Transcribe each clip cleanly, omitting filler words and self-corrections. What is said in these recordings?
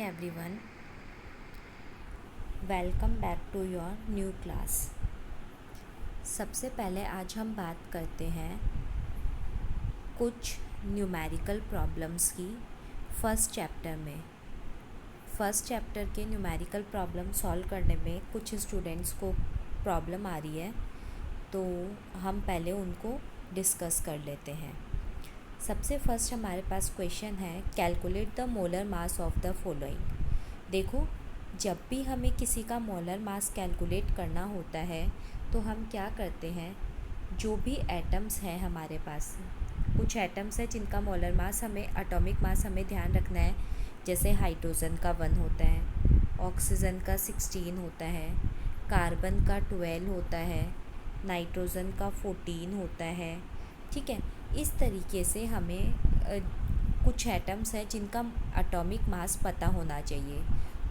everyone, welcome back to your new class. सबसे पहले आज हम बात करते हैं कुछ न्यूमेरिकल प्रॉब्लम्स की फर्स्ट चैप्टर के न्यूमेरिकल प्रॉब्लम सॉल्व करने में कुछ स्टूडेंट्स को प्रॉब्लम आ रही है, तो हम पहले उनको डिस्कस कर लेते हैं। सबसे फर्स्ट हमारे पास क्वेश्चन है, calculate the molar mass of the following. देखो, जब भी हमें किसी का मोलर मास कैलकुलेट करना होता है तो हम क्या करते हैं, जो भी एटम्स हैं हमारे पास, कुछ एटम्स हैं जिनका मोलर मास हमें एटॉमिक मास हमें ध्यान रखना है। जैसे हाइड्रोजन का 1 होता है, ऑक्सीजन का 16 होता है, कार्बन का 12 होता है, नाइट्रोजन का 14 होता है। ठीक है, इस तरीके से हमें कुछ एटम्स हैं जिनका एटॉमिक मास पता होना चाहिए।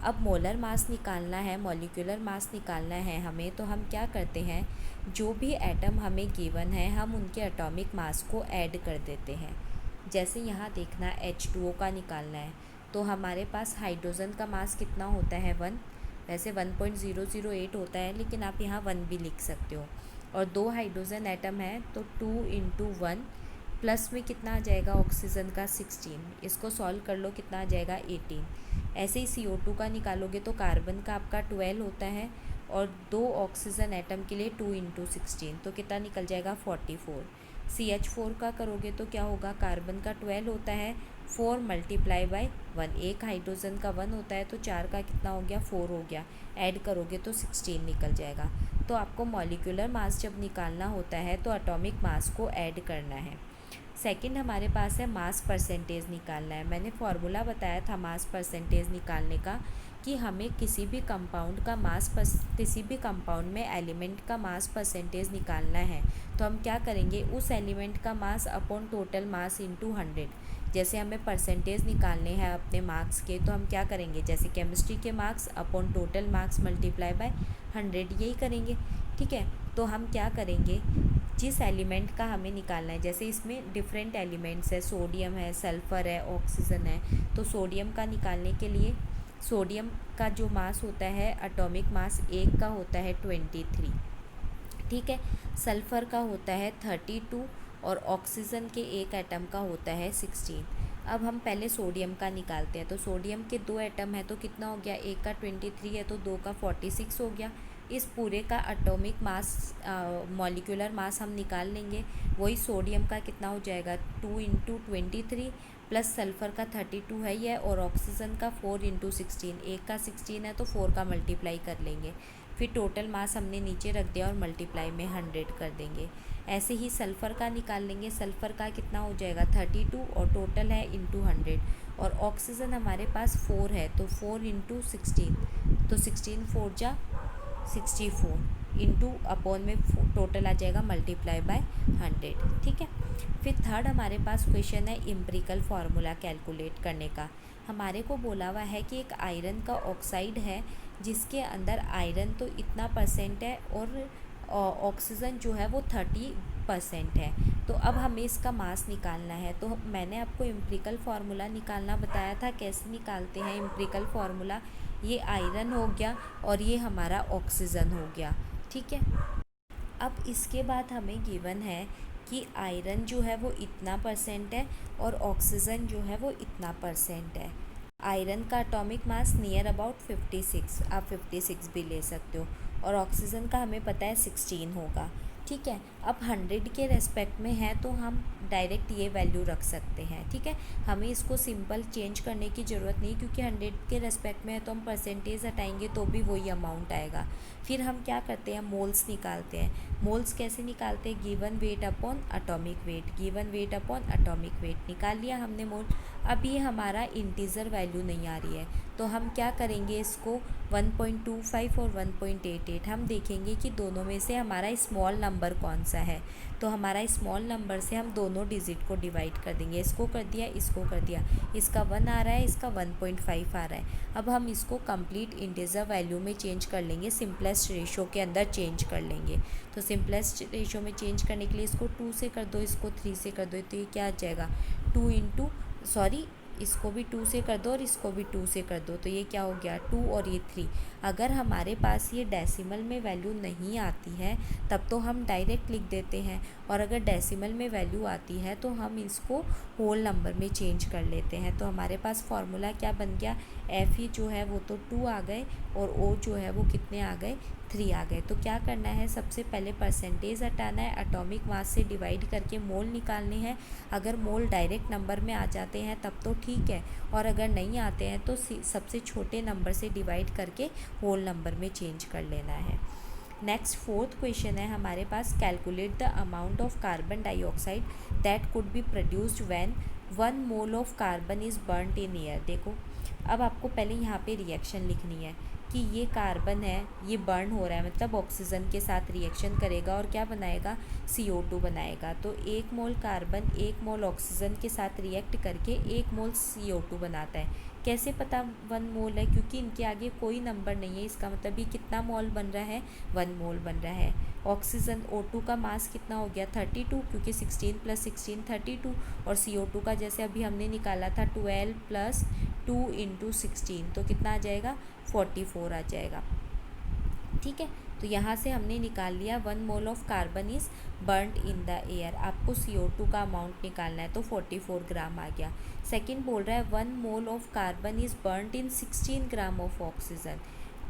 अब मोलर मास निकालना है, मॉलिक्यूलर मास निकालना है हमें, तो हम क्या करते हैं, जो भी एटम हमें गिवन है हम उनके एटॉमिक मास को ऐड कर देते हैं। जैसे यहाँ देखना, H2O का निकालना है तो हमारे पास हाइड्रोजन का मास कितना होता है, 1। वैसे 1.008 होता है, लेकिन आप यहाँ 1 भी लिख सकते हो। और 2 हाइड्रोजन एटम है तो 2 × 1 प्लस में कितना आ जाएगा, ऑक्सीजन का 16। इसको सॉल्व कर लो, कितना आ जाएगा 18। ऐसे ही CO2 का निकालोगे तो कार्बन का आपका 12 होता है, और 2 ऑक्सीजन एटम के लिए 2 × 16 तो कितना निकल जाएगा 44। CH4 का करोगे तो क्या होगा, कार्बन का 12 होता है, 4 × 1, एक हाइड्रोजन का 1 होता है तो 4 का कितना हो गया, 4 हो गया। ऐड करोगे तो 16 निकल जाएगा। तो आपको मॉलिक्यूलर मास जब निकालना होता है तो एटॉमिक मास को ऐड करना है। सेकंड हमारे पास है मास परसेंटेज निकालना है। मैंने फार्मूला बताया था मास परसेंटेज निकालने का, कि हमें किसी भी कंपाउंड का किसी भी कंपाउंड में एलिमेंट का मास परसेंटेज निकालना है तो हम क्या करेंगे, उस एलिमेंट का mass upon total mass into 100। जैसे हमें परसेंटेज निकालने हैं अपने मार्क्स के, तो हम क्या करेंगे, जैसे केमिस्ट्री के marks upon total marks multiply by 100, यही करेंगे। ठीक है, तो हम क्या करेंगे, जिस एलिमेंट का हमें निकालना है, जैसे इसमें डिफरेंट एलिमेंट्स है, सोडियम है, सल्फ़र है, ऑक्सीजन है, तो सोडियम का निकालने के लिए सोडियम का जो मास होता है, एटॉमिक मास एक का होता है 23। ठीक है, सल्फ़र का होता है 32 और ऑक्सीजन के एक एटम का होता है 16। अब हम पहले सोडियम का निकालते हैं। तो सोडियम के 2 एटम है तो कितना हो गया, एक का 23 है तो 2 का 46 हो गया। इस पूरे का एटॉमिक मास मॉलिक्यूलर मास हम निकाल लेंगे। वही सोडियम का कितना हो जाएगा, 2 × 23 प्लस सल्फ़र का 32 है ये, और ऑक्सीजन का 4 × 16, एक का 16 है तो 4 का मल्टीप्लाई कर लेंगे। फिर टोटल मास हमने नीचे रख दिया और मल्टीप्लाई में 100 कर देंगे। ऐसे ही सल्फ़र का निकाल लेंगे। सल्फ़र का कितना हो जाएगा, 32 और टोटल है इंटू 100। और ऑक्सीजन हमारे पास 4 है तो 4 × 16, तो 16 4 जा 64 इंटू अपॉन में टोटल आ जाएगा मल्टीप्लाई बाय 100। ठीक है, फिर थर्ड हमारे पास क्वेश्चन है एम्पिरिकल फार्मूला कैलकुलेट करने का। हमारे को बोला हुआ है कि एक आयरन का ऑक्साइड है जिसके अंदर आयरन तो इतना परसेंट है और ऑक्सीजन जो है वो 30% है। तो अब हमें इसका मास निकालना है। तो मैंने आपको एम्पिरिकल फार्मूला निकालना बताया था, कैसे निकालते हैं एम्पिरिकल फार्मूला। ये आयरन हो गया और ये हमारा ऑक्सीजन हो गया। ठीक है, अब इसके बाद हमें गिवन है कि आयरन जो है वो इतना परसेंट है और ऑक्सीजन जो है वो इतना परसेंट है। आयरन का एटॉमिक मास नियर अबाउट 56, आप 56 भी ले सकते हो, और ऑक्सीजन का हमें पता है 16 होगा। ठीक है, अब 100 के रेस्पेक्ट में है तो हम डायरेक्ट ये वैल्यू रख सकते हैं। ठीक है, हमें इसको सिंपल चेंज करने की ज़रूरत नहीं, क्योंकि 100 के रेस्पेक्ट में है तो हम परसेंटेज हटाएंगे तो भी वही अमाउंट आएगा। फिर हम क्या करते हैं, मोल्स निकालते हैं। मोल्स कैसे निकालते हैं, given weight upon atomic wait, given weight upon atomic wait निकाल लिया हमने मोल। अब ये हमारा इंटीजर वैल्यू नहीं आ रही है तो हम क्या करेंगे, इसको 1.25 और 1.88 हम देखेंगे कि दोनों में से हमारा स्मॉल नंबर कौन सा है। तो हमारा स्मॉल नंबर से हम दोनों डिजिट को डिवाइड कर देंगे। इसको कर दिया, इसको कर दिया, इसका 1 आ रहा है, इसका 1.5 आ रहा है। अब हम इसको कंप्लीट इंटीजर वैल्यू में चेंज कर लेंगे, सिंपलेस्ट रेशो के अंदर चेंज कर लेंगे। तो सिंपलेस्ट रेशो में चेंज करने के लिए इसको 2 से कर दो, इसको 3 से कर दो, तो ये क्या आ जाएगा, इसको भी 2 से कर दो और इसको भी 2 से कर दो, तो ये क्या हो गया 2 और ये 3। अगर हमारे पास ये डेसिमल में वैल्यू नहीं आती है तब तो हम डायरेक्ट लिख देते हैं, और अगर डेसिमल में वैल्यू आती है तो हम इसको होल नंबर में चेंज कर लेते हैं। तो हमारे पास फॉर्मूला क्या बन गया, एफ ही जो है वो तो 2 आ गए और ओ जो है वो कितने आ गए 3 आ गए। तो क्या करना है, सबसे पहले परसेंटेज हटाना है, एटॉमिक मास से डिवाइड करके मोल निकालने हैं। अगर मोल डायरेक्ट नंबर में आ जाते हैं तब तो ठीक है, और अगर नहीं आते हैं तो सबसे छोटे नंबर से डिवाइड करके होल नंबर में चेंज कर लेना है। नेक्स्ट फोर्थ क्वेश्चन है हमारे पास, calculate the amount of carbon dioxide that could be produced when 1 mole of carbon is burned in air. देखो अब आपको पहले यहाँ पे रिएक्शन लिखनी है कि ये कार्बन है, ये बर्न हो रहा है, मतलब ऑक्सीजन के साथ रिएक्शन करेगा और क्या बनाएगा, CO2 बनाएगा। तो 1 मोल कार्बन 1 मोल ऑक्सीजन के साथ रिएक्ट करके 1 मोल CO2 बनाता है। कैसे पता 1 मोल है, क्योंकि इनके आगे कोई नंबर नहीं है, इसका मतलब ये कितना मोल बन रहा है, 1 मोल बन रहा है। ऑक्सीजन O2 का मास कितना हो गया 32, क्योंकि 16 + 16 32, और CO2 का जैसे अभी हमने निकाला था 12 + 2 × 16, तो कितना आ जाएगा 44 आ जाएगा। ठीक है, तो यहाँ से हमने निकाल लिया 1 mole of carbon is burned in the air. आपको CO2 का अमाउंट निकालना है तो 44 ग्राम आ गया। सेकंड बोल रहा है 1 mole of carbon is burned in 16 gram of oxygen.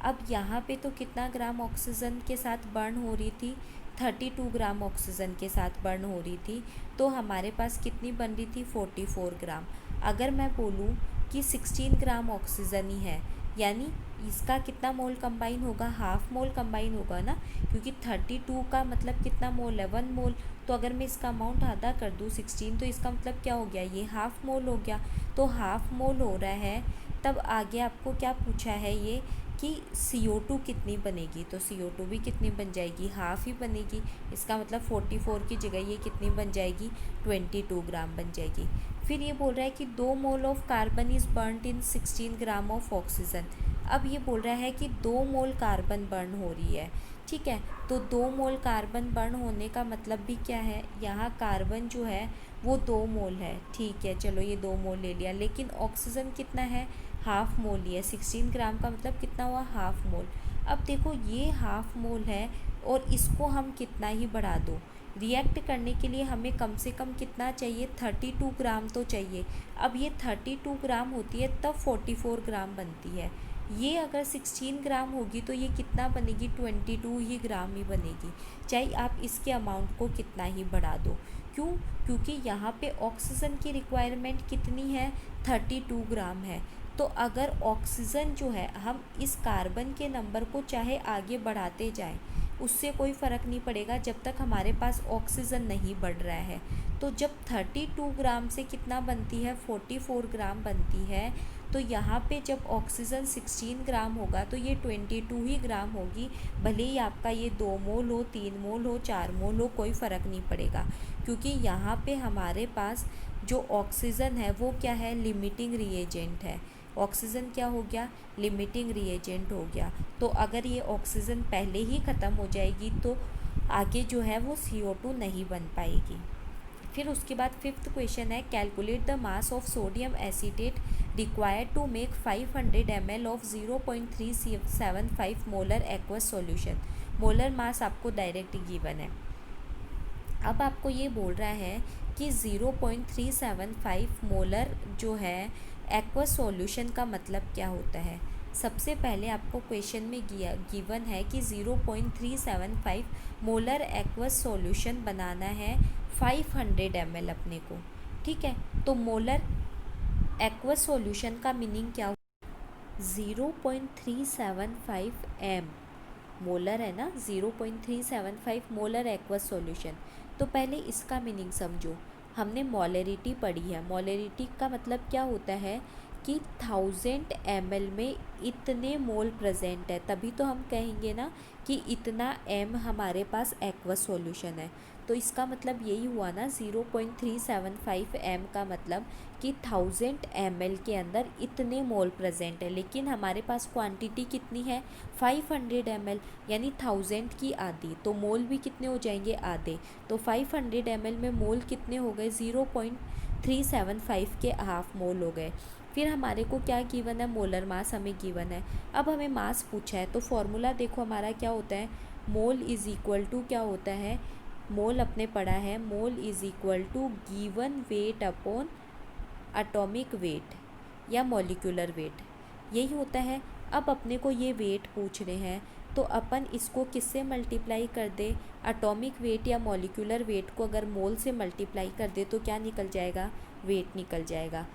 अब यहाँ पे तो कितना ग्राम ऑक्सीजन के साथ बर्न हो रही थी, 32 ग्राम ऑक्सीजन के साथ बर्न हो रही थी, तो हमारे पास कितनी बन रही थी 44 ग्राम। अगर मैं बोलूँ कि 16 ग्राम ऑक्सीजन ही है, यानी इसका कितना मोल कंबाइन होगा, हाफ मोल कंबाइन होगा ना, क्योंकि 32 का मतलब कितना मोल है 1 मोल। तो अगर मैं इसका अमाउंट आधा कर दूँ 16, तो इसका मतलब क्या हो गया, ये हाफ मोल हो गया। तो हाफ मोल हो रहा है, तब आगे आपको क्या पूछा है ये कि CO2 कितनी बनेगी, तो CO2 भी कितनी बन जाएगी, हाफ ही बनेगी। इसका मतलब 44 की जगह ये कितनी बन जाएगी 22 ग्राम बन जाएगी। फिर ये बोल रहा है कि 2 मोल of carbon is burned in 16 gram of oxygen. अब ये बोल रहा है कि 2 मोल कार्बन बर्न हो रही है। ठीक है, तो 2 मोल कार्बन बर्न होने का मतलब भी क्या है, यहाँ कार्बन जो है वो 2 मोल है। ठीक है, चलो ये 2 मोल ले लिया, लेकिन ऑक्सीजन कितना है, हाफ मोल ही है। 16 ग्राम का मतलब कितना हुआ, हाफ मोल। अब देखो ये हाफ मोल है और इसको हम कितना ही बढ़ा दो, रिएक्ट करने के लिए हमें कम से कम कितना चाहिए 32 ग्राम तो चाहिए। अब ये 32 ग्राम होती है तब 44 ग्राम बनती है। ये अगर 16 ग्राम होगी तो ये कितना बनेगी 22 ही ग्राम ही बनेगी, चाहे आप इसके अमाउंट को कितना ही बढ़ा दो। क्यों, क्योंकि यहाँ पे ऑक्सीजन की रिक्वायरमेंट कितनी है 32 ग्राम है। तो अगर ऑक्सीजन जो है, हम इस कार्बन के नंबर को चाहे आगे बढ़ाते जाएं, उससे कोई फ़र्क नहीं पड़ेगा जब तक हमारे पास ऑक्सीजन नहीं बढ़ रहा है। तो जब 32 ग्राम से कितना बनती है 44 ग्राम बनती है, तो यहाँ पे जब ऑक्सीजन 16 ग्राम होगा तो ये 22 ही ग्राम होगी। भले ही आपका ये 2 मोल हो, 3 मोल हो, 4 मोल हो, कोई फ़र्क नहीं पड़ेगा, क्योंकि यहाँ पे हमारे पास जो ऑक्सीजन है वो क्या है, लिमिटिंग रिएजेंट है। ऑक्सीजन क्या हो गया, लिमिटिंग रिएजेंट हो गया। तो अगर ये ऑक्सीजन पहले ही ख़त्म हो जाएगी तो आगे जो है वो CO2 नहीं बन पाएगी। फिर उसके बाद फिफ्थ क्वेश्चन है, calculate the mass of sodium acetate required to make 500 ml of 0.375 molar aqueous solution. Molar mass आपको डायरेक्ट गिवन है। अब आपको ये बोल रहा है कि 0.375 मोलर जो है एक्वस सॉल्यूशन का मतलब क्या होता है। सबसे पहले आपको क्वेश्चन में गिवन है कि 0.375 मोलर एक्वस सॉल्यूशन बनाना है 500 ml अपने को। ठीक है, तो मोलर एक्वस सॉल्यूशन का मीनिंग क्या हो, 0.375 m मोलर है ना, 0.375 मोलर एक्वस सॉल्यूशन। तो पहले इसका मीनिंग समझो। हमने मोलरिटी पढ़ी है, मोलरिटी का मतलब क्या होता है कि 1000 ml में इतने मोल प्रेजेंट है, तभी तो हम कहेंगे ना कि इतना m हमारे पास एक्वस सॉल्यूशन है। तो इसका मतलब यही हुआ ना, 0.375 m का मतलब कि 1000 ml के अंदर इतने मोल प्रेजेंट है, लेकिन हमारे पास क्वांटिटी कितनी है 500 ml, यानी 1000 की आधी, तो मोल भी कितने हो जाएंगे आधे। तो 500 ml में मोल कितने हो गए 375 के हाफ मोल हो गए। फिर हमारे को क्या गिवन है, मोलर मास हमें गिवन है। अब हमें मास पूछा है तो फॉर्मूला देखो हमारा क्या होता है, मोल इज़ इक्वल टू क्या होता है, मोल अपने पढ़ा है, mole is equal to given weight upon atomic weight या मॉलिक्यूलर वेट, यही होता है। अब अपने को ये वेट पूछ रहे हैं तो अपन इसको किससे मल्टीप्लाई कर दे, एटॉमिक वेट या मॉलिक्यूलर वेट को अगर मोल से मल्टीप्लाई कर दे तो क्या निकल जाएगा, वेट निकल जाएगा।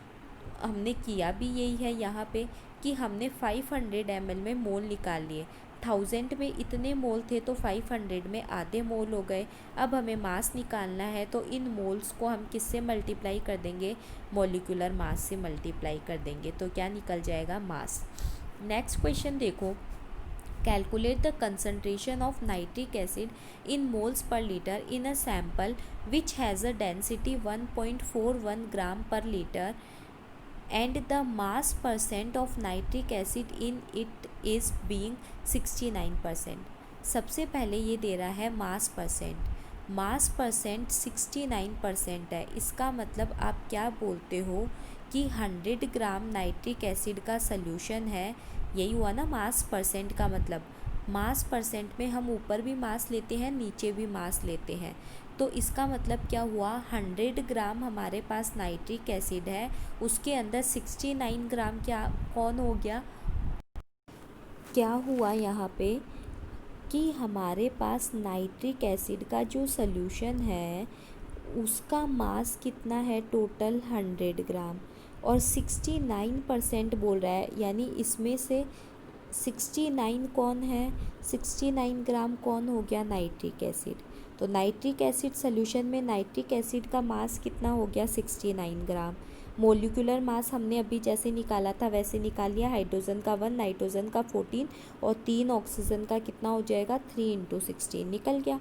हमने किया भी यही है यहाँ पे कि हमने 500 ml में मोल निकाल लिए, 1000 में इतने मोल थे तो 500 में आधे मोल हो गए। अब हमें मास निकालना है तो इन मोल्स को हम किससे मल्टीप्लाई कर देंगे, मॉलिक्यूलर मास से मल्टीप्लाई कर देंगे, तो क्या निकल जाएगा, मास। नेक्स्ट क्वेश्चन देखो, calculate the concentration of nitric acid in moles per litre in a sample which has a density 1.41 ग्राम पर litre and the mass percent of nitric acid in it is being 69%। सबसे पहले ये दे रहा है मास percent 69% है। इसका मतलब आप क्या बोलते हो कि 100 ग्राम नाइट्रिक एसिड का सल्यूशन है, यही हुआ ना मास परसेंट का मतलब। मास परसेंट में हम ऊपर भी मास लेते हैं, नीचे भी मास लेते हैं, तो इसका मतलब क्या हुआ, 100 ग्राम हमारे पास नाइट्रिक एसिड है, उसके अंदर 69 ग्राम क्या कौन हो गया, क्या हुआ यहाँ पे कि हमारे पास नाइट्रिक एसिड का जो सल्यूशन है उसका मास कितना है, टोटल 100 ग्राम, और 69% बोल रहा है, यानी इसमें से 69 कौन है, 69 ग्राम कौन हो गया, नाइट्रिक एसिड। तो नाइट्रिक एसिड सॉल्यूशन में नाइट्रिक एसिड का मास कितना हो गया, 69 ग्राम। मोलिकुलर मास हमने अभी जैसे निकाला था वैसे निकाल लिया, हाइड्रोजन का 1, नाइट्रोजन का 14 और 3 ऑक्सीजन का कितना हो जाएगा, 3 × 16 निकल गया।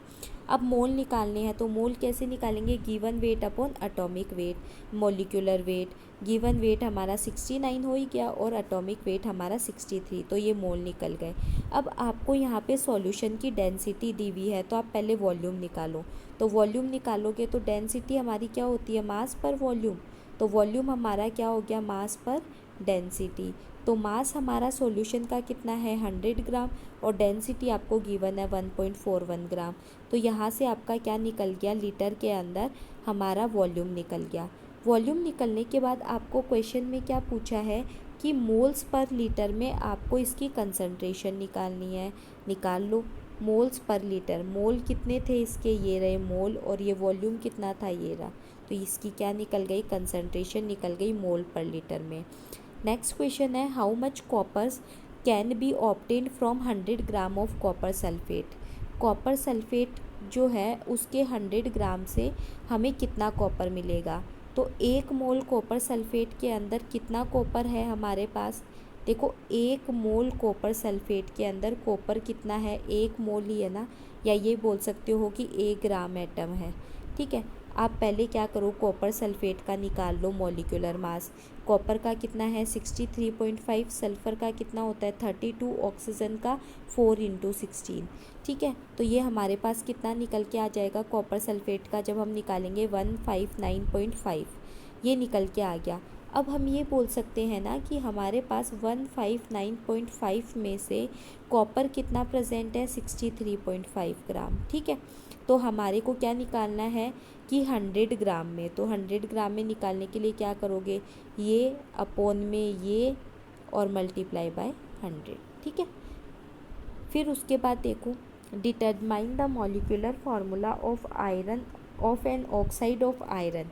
अब मोल निकालने हैं तो मोल कैसे निकालेंगे, given weight upon atomic wait, molecular weight. Given weight हमारा 69 हो ही गया और एटॉमिक वेट हमारा 63, तो ये मोल निकल गए। अब आपको यहाँ पे सॉल्यूशन की डेंसिटी दी हुई है तो आप पहले वॉल्यूम निकालो, तो वॉल्यूम निकालोगे तो डेंसिटी हमारी क्या होती है, मास पर वॉल्यूम, तो वॉल्यूम हमारा क्या हो गया, मास पर डेंसिटी। तो मास हमारा सॉल्यूशन का कितना है, 100 ग्राम, और डेंसिटी आपको गिवन है 1.41 ग्राम। तो यहाँ से आपका क्या निकल गया, लीटर के अंदर हमारा वॉल्यूम निकल गया। वॉल्यूम निकलने के बाद आपको क्वेश्चन में क्या पूछा है कि मोल्स पर लीटर में आपको इसकी कंसंट्रेशन निकालनी है, निकाल लो। मोल्स पर लीटर, मोल कितने थे इसके, ये रहे मोल, और ये वॉल्यूम कितना था, ये रहा, तो इसकी क्या निकल गई, कंसंट्रेशन निकल गई मोल पर लीटर में। नेक्स्ट क्वेश्चन है, how much coppers can be obtained from 100 gram of copper sulphate. Copper sulphate जो है उसके 100 ग्राम से हमें कितना कॉपर मिलेगा, तो 1 मोल कॉपर सल्फेट के अंदर कितना कॉपर है हमारे पास, देखो 1 मोल कॉपर सल्फेट के अंदर कॉपर कितना है, 1 मोल ही है ना, या ये बोल सकते हो कि 1 ग्राम एटम है। ठीक है, आप पहले क्या करो, कॉपर सल्फेट का निकाल लो मॉलिक्यूलर मास। कॉपर का कितना है 63.5, सल्फ़र का कितना होता है 32, ऑक्सीजन का 4 × 16। ठीक है, तो ये हमारे पास कितना निकल के आ जाएगा, कॉपर सल्फेट का जब हम निकालेंगे 159.5, ये निकल के आ गया। अब हम ये बोल सकते हैं ना कि हमारे पास 159.5 में से कॉपर कितना प्रेजेंट है, 63.5 ग्राम। ठीक है, तो हमारे को क्या निकालना है कि 100 ग्राम में, तो 100 ग्राम में निकालने के लिए क्या करोगे, ये अपॉन में ये और मल्टीप्लाई बाय 100। ठीक है, फिर उसके बाद देखो, determine the molecular formula of iron of an oxide of iron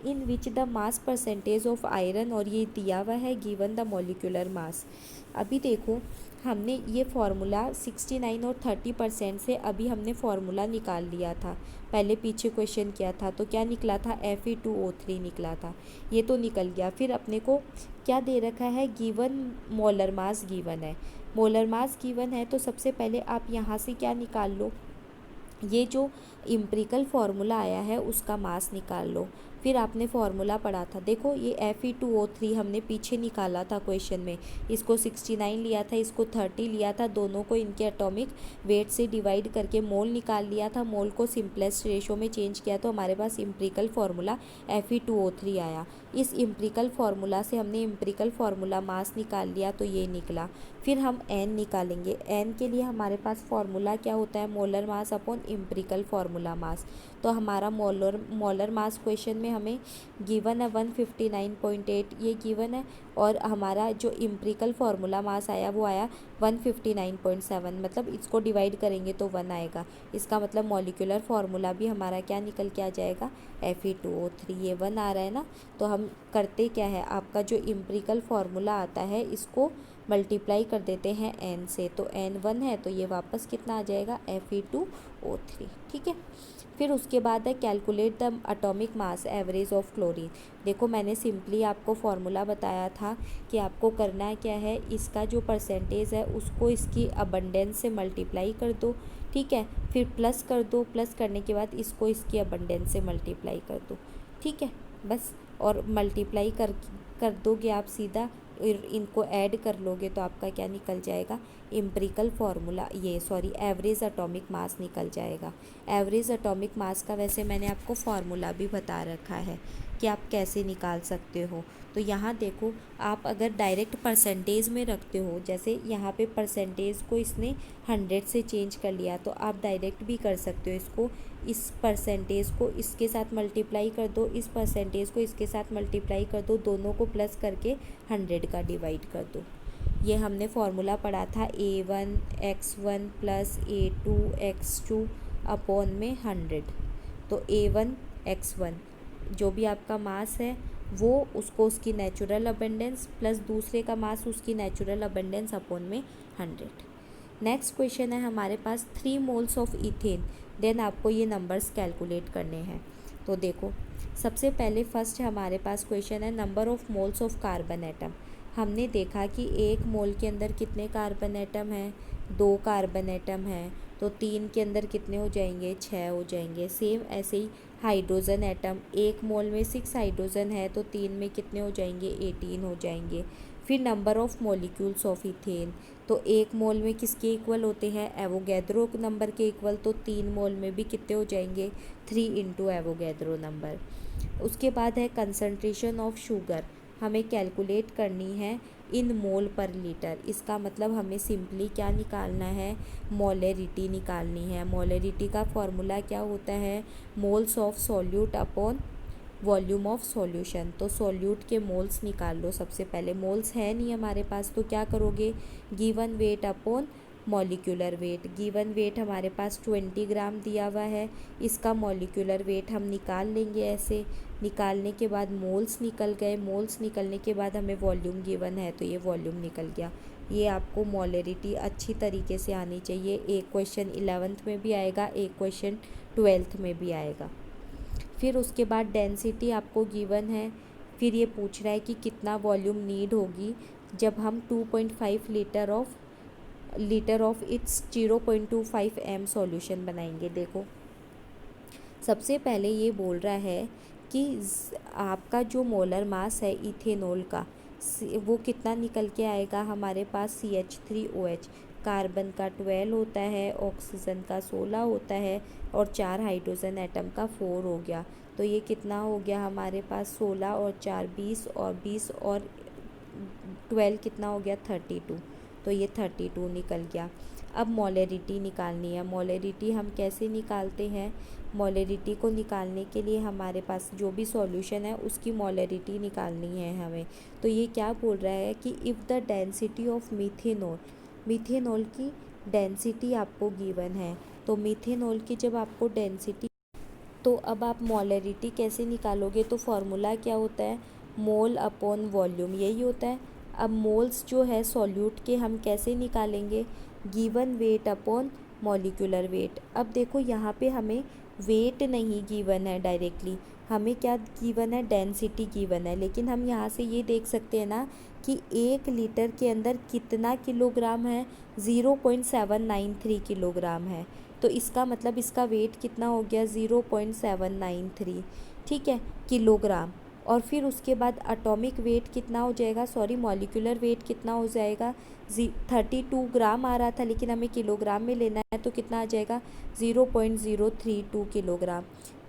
in which the mass percentage of iron, और ये दिया हुआ है गिवन द मॉलिक्यूलर मास। अभी देखो हमने ये फार्मूला 69 और 30% से अभी हमने फार्मूला निकाल लिया था, पहले पीछे क्वेश्चन किया था तो क्या निकला था, Fe2O3 निकला था, ये तो निकल गया। फिर अपने को क्या दे रखा है, गिवन मोलर मास गिवन है, मोलर मास गिवन है तो सबसे पहले आप यहाँ से क्या निकाल लो, ये जो इम्प्रिकल फार्मूला आया है उसका मास निकाल लो। फिर आपने फार्मूला पढ़ा था, देखो ये Fe2O3 हमने पीछे निकाला था क्वेश्चन में, इसको 69 लिया था, इसको 30 लिया था, दोनों को इनके एटॉमिक वेट से डिवाइड करके मोल निकाल लिया था, मोल को सिंपलेस्ट रेशो में चेंज किया तो हमारे पास इम्प्रिकल फार्मूला Fe2O3 आया। इस इम्प्रिकल फार्मूला से हमने इम्प्रिकल फार्मूला मास निकाल लिया तो ये निकला। फिर हम n निकालेंगे। n के लिए हमारे पास फार्मूला क्या होता है, molar mass upon empirical formula mass. तो हमारा मोलर मास क्वेश्चन में हमें गिवन है 159.8, ये गिवन है, और हमारा जो इम्प्रिकल फार्मूला मास आया वो आया 159.7, मतलब इसको डिवाइड करेंगे तो 1 आएगा। इसका मतलब मॉलिक्यूलर फार्मूला भी हमारा क्या निकल के आ जाएगा, Fe2O3। ये 1 आ रहा है ना, तो हम करते क्या है, आपका जो इम्प्रिकल फार्मूला आता है इसको मल्टीप्लाई कर देते हैं n से, तो n 1 है तो ये वापस कितना आ जाएगा, Fe2O3। ठीक है। फिर उसके बाद है calculate the atomic mass average of chlorine. देखो मैंने सिंपली आपको फार्मूला बताया था कि आपको करना क्या है, इसका जो परसेंटेज है उसको इसकी अबंडेंस से मल्टीप्लाई कर दो। ठीक है, फिर प्लस कर दो, प्लस करने के बाद इसको इसकी अबंडेंस से मल्टीप्लाई कर दो। ठीक है, बस, और मल्टीप्लाई कर दोगे आप सीधा, इनको ऐड कर लोगे तो आपका क्या निकल जाएगा, इम्प्रिकल फार्मूला, ये सॉरी एवरेज एटॉमिक मास निकल जाएगा। एवरेज एटॉमिक मास का वैसे मैंने आपको फार्मूला भी बता रखा है कि आप कैसे निकाल सकते हो। तो यहाँ देखो, आप अगर डायरेक्ट परसेंटेज में रखते हो, जैसे यहाँ पे परसेंटेज को इसने 100 से चेंज कर लिया, तो आप डायरेक्ट भी कर सकते हो इसको, इस परसेंटेज को इसके साथ मल्टीप्लाई कर दो, इस परसेंटेज को इसके साथ मल्टीप्लाई कर दो, दोनों को प्लस करके 100 का डिवाइड कर दो। ये हमने फार्मूला पढ़ा था A1 x1 plus A2 x2 upon में 100। तो A1 x1 जो भी आपका मास है वो उसको उसकी नेचुरल अबेंडेंस प्लस दूसरे का मास उसकी नेचुरल अबेंडेंस अपॉन में 100। नेक्स्ट क्वेश्चन है हमारे पास 3 मोल्स ऑफ इथेन, देन आपको ये नंबर्स कैलकुलेट करने हैं। तो देखो, सबसे पहले फर्स्ट हमारे पास क्वेश्चन है number of moles of carbon atom. हमने देखा कि एक मोल के अंदर कितने कार्बन एटम हैं, 2 कार्बन एटम हैं, तो 3 के अंदर कितने हो जाएंगे, 6 हो जाएंगे। सेम ऐसे ही हाइड्रोजन एटम, एक मोल में 6 हाइड्रोजन है तो 3 में कितने हो जाएंगे, 18 हो जाएंगे। फिर number of molecules of ethane, तो एक मोल में किसके इक्वल होते हैं, एवोगैद्रो नंबर के इक्वल, तो 3 मोल में भी कितने हो जाएंगे, 3 इंटू एवोगैद्रो नंबर। उसके बाद है कंसंट्रेशन ऑफ शुगर, हमें कैलकुलेट करनी है इन मोल पर लीटर। इसका मतलब हमें सिंपली क्या निकालना है, मोलरिटी निकालनी है। मोलरिटी का फॉर्मूला क्या होता है, moles of solute upon volume of solution. तो सॉल्यूट के मोल्स निकाल लो। सबसे पहले मोल्स है नहीं हमारे पास, तो क्या करोगे, given weight upon molecular wait. Given weight हमारे पास 20 ग्राम दिया हुआ है, इसका मॉलिक्यूलर वेट हम निकाल लेंगे। ऐसे निकालने के बाद मोल्स निकल गए, मोल्स निकलने के बाद हमें वॉल्यूम गिवन है तो ये वॉल्यूम निकल गया। ये आपको मोलरिटी अच्छी तरीके से आनी चाहिए। एक क्वेश्चन 11th में भी आएगा, एक क्वेश्चन 12th में भी आएगा। फिर उसके बाद डेंसिटी आपको गिवन है। फिर ये पूछ रहा है कि कितना वॉल्यूम नीड होगी जब हम 2.5 litre of its 0.25 m solution बनाएंगे। देखो, सबसे पहले ये बोल रहा है कि आपका जो मोलर मास है इथेनॉल का वो कितना निकल के आएगा हमारे पास, CH3OH। कार्बन का 12 होता है, ऑक्सीजन का 16 होता है, और 4 हाइड्रोजन एटम का 4 हो गया। तो ये कितना हो गया हमारे पास, 16 और 4 20, और 20 और 12 कितना हो गया, 32। तो ये 32 निकल गया। अब मोलरिटी निकालनी है। मोलरिटी हम कैसे निकालते हैं, मोलरिटी को निकालने के लिए हमारे पास जो भी सॉल्यूशन है उसकी मोलरिटी निकालनी है हमें। तो ये क्या बोल रहा है कि if the density of methanol, methanol की डेंसिटी आपको गिवन है, तो मीथेनॉल की जब आपको डेंसिटी, तो अब आप मोलरिटी कैसे निकालोगे, तो फॉर्मूला क्या होता है, मोल अपॉन वॉल्यूम, यही होता है। अब मोल्स जो है सॉल्यूट के हम कैसे निकालेंगे, given weight upon molecular wait. अब देखो यहाँ पे हमें वेट नहीं गिवन है डायरेक्टली, हमें क्या गिवन है, डेंसिटी गिवन है, लेकिन हम यहाँ से ये देख सकते हैं ना कि 1 लीटर के अंदर कितना किलोग्राम है, 0.793 किलोग्राम है। तो इसका मतलब इसका वेट कितना हो गया, 0.793, ठीक है, किलोग्राम। और फिर उसके बाद एटॉमिक वेट कितना हो जाएगा, सॉरी मॉलिक्यूलर वेट कितना हो जाएगा, 32 ग्राम आ रहा था, लेकिन हमें किलोग्राम में लेना है, तो कितना आ जाएगा, 0.032 किलोग्राम।